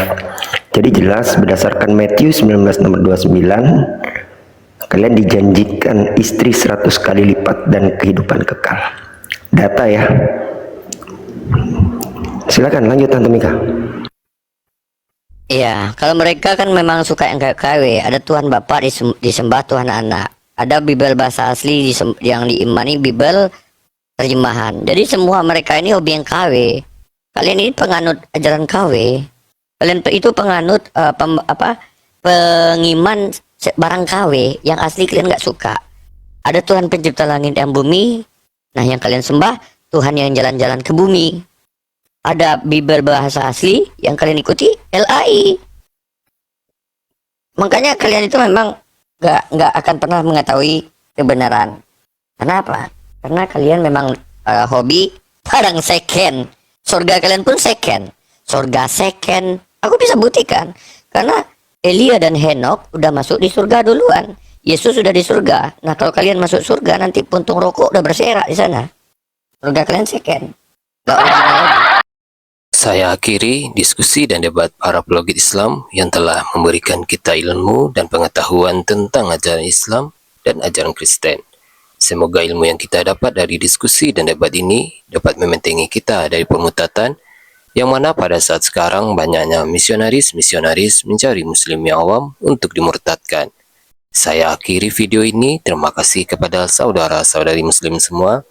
Jadi jelas berdasarkan Matthew 19 nomor 29, kalian dijanjikan istri 100 kali lipat dan kehidupan kekal. Data ya. Silakan lanjut Tante Mika. Iya, kalau mereka kan memang suka yang kayak KW. Ada Tuhan Bapa disembah Tuhan Anak. Ada Bible bahasa asli yang diimani Bible terjemahan. Jadi semua mereka ini hobi yang KW. Kalian ini penganut ajaran KW. Kalian itu penganut pengiman barang KW yang asli kalian nggak suka. Ada Tuhan pencipta langit dan bumi. Nah, yang kalian sembah Tuhan yang jalan-jalan ke bumi. Ada Bible bahasa asli yang kalian ikuti LAI. Makanya kalian itu memang nggak akan pernah mengetahui kebenaran. Kenapa? Karena kalian memang hobi barang second. Surga kalian pun second. Surga second. Aku bisa buktikan. Karena Elia dan Henok udah masuk di surga duluan. Yesus sudah di surga. Nah, kalau kalian masuk surga nanti puntung rokok udah berserak di sana. Surga kalian second. Nggak original lagi. Saya akhiri diskusi dan debat para pelogit Islam yang telah memberikan kita ilmu dan pengetahuan tentang ajaran Islam dan ajaran Kristen. Semoga ilmu yang kita dapat dari diskusi dan debat ini dapat membentengi kita dari pemutatan yang mana pada saat sekarang banyaknya misionaris-misionaris mencari muslim yang awam untuk dimurtadkan. Saya akhiri video ini. Terima kasih kepada saudara-saudari muslim semua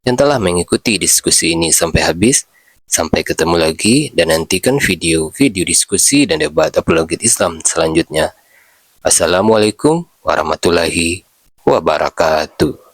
yang telah mengikuti diskusi ini sampai habis. Sampai ketemu lagi dan nantikan video-video diskusi dan debat apologet Islam selanjutnya. Assalamualaikum warahmatullahi wabarakatuh.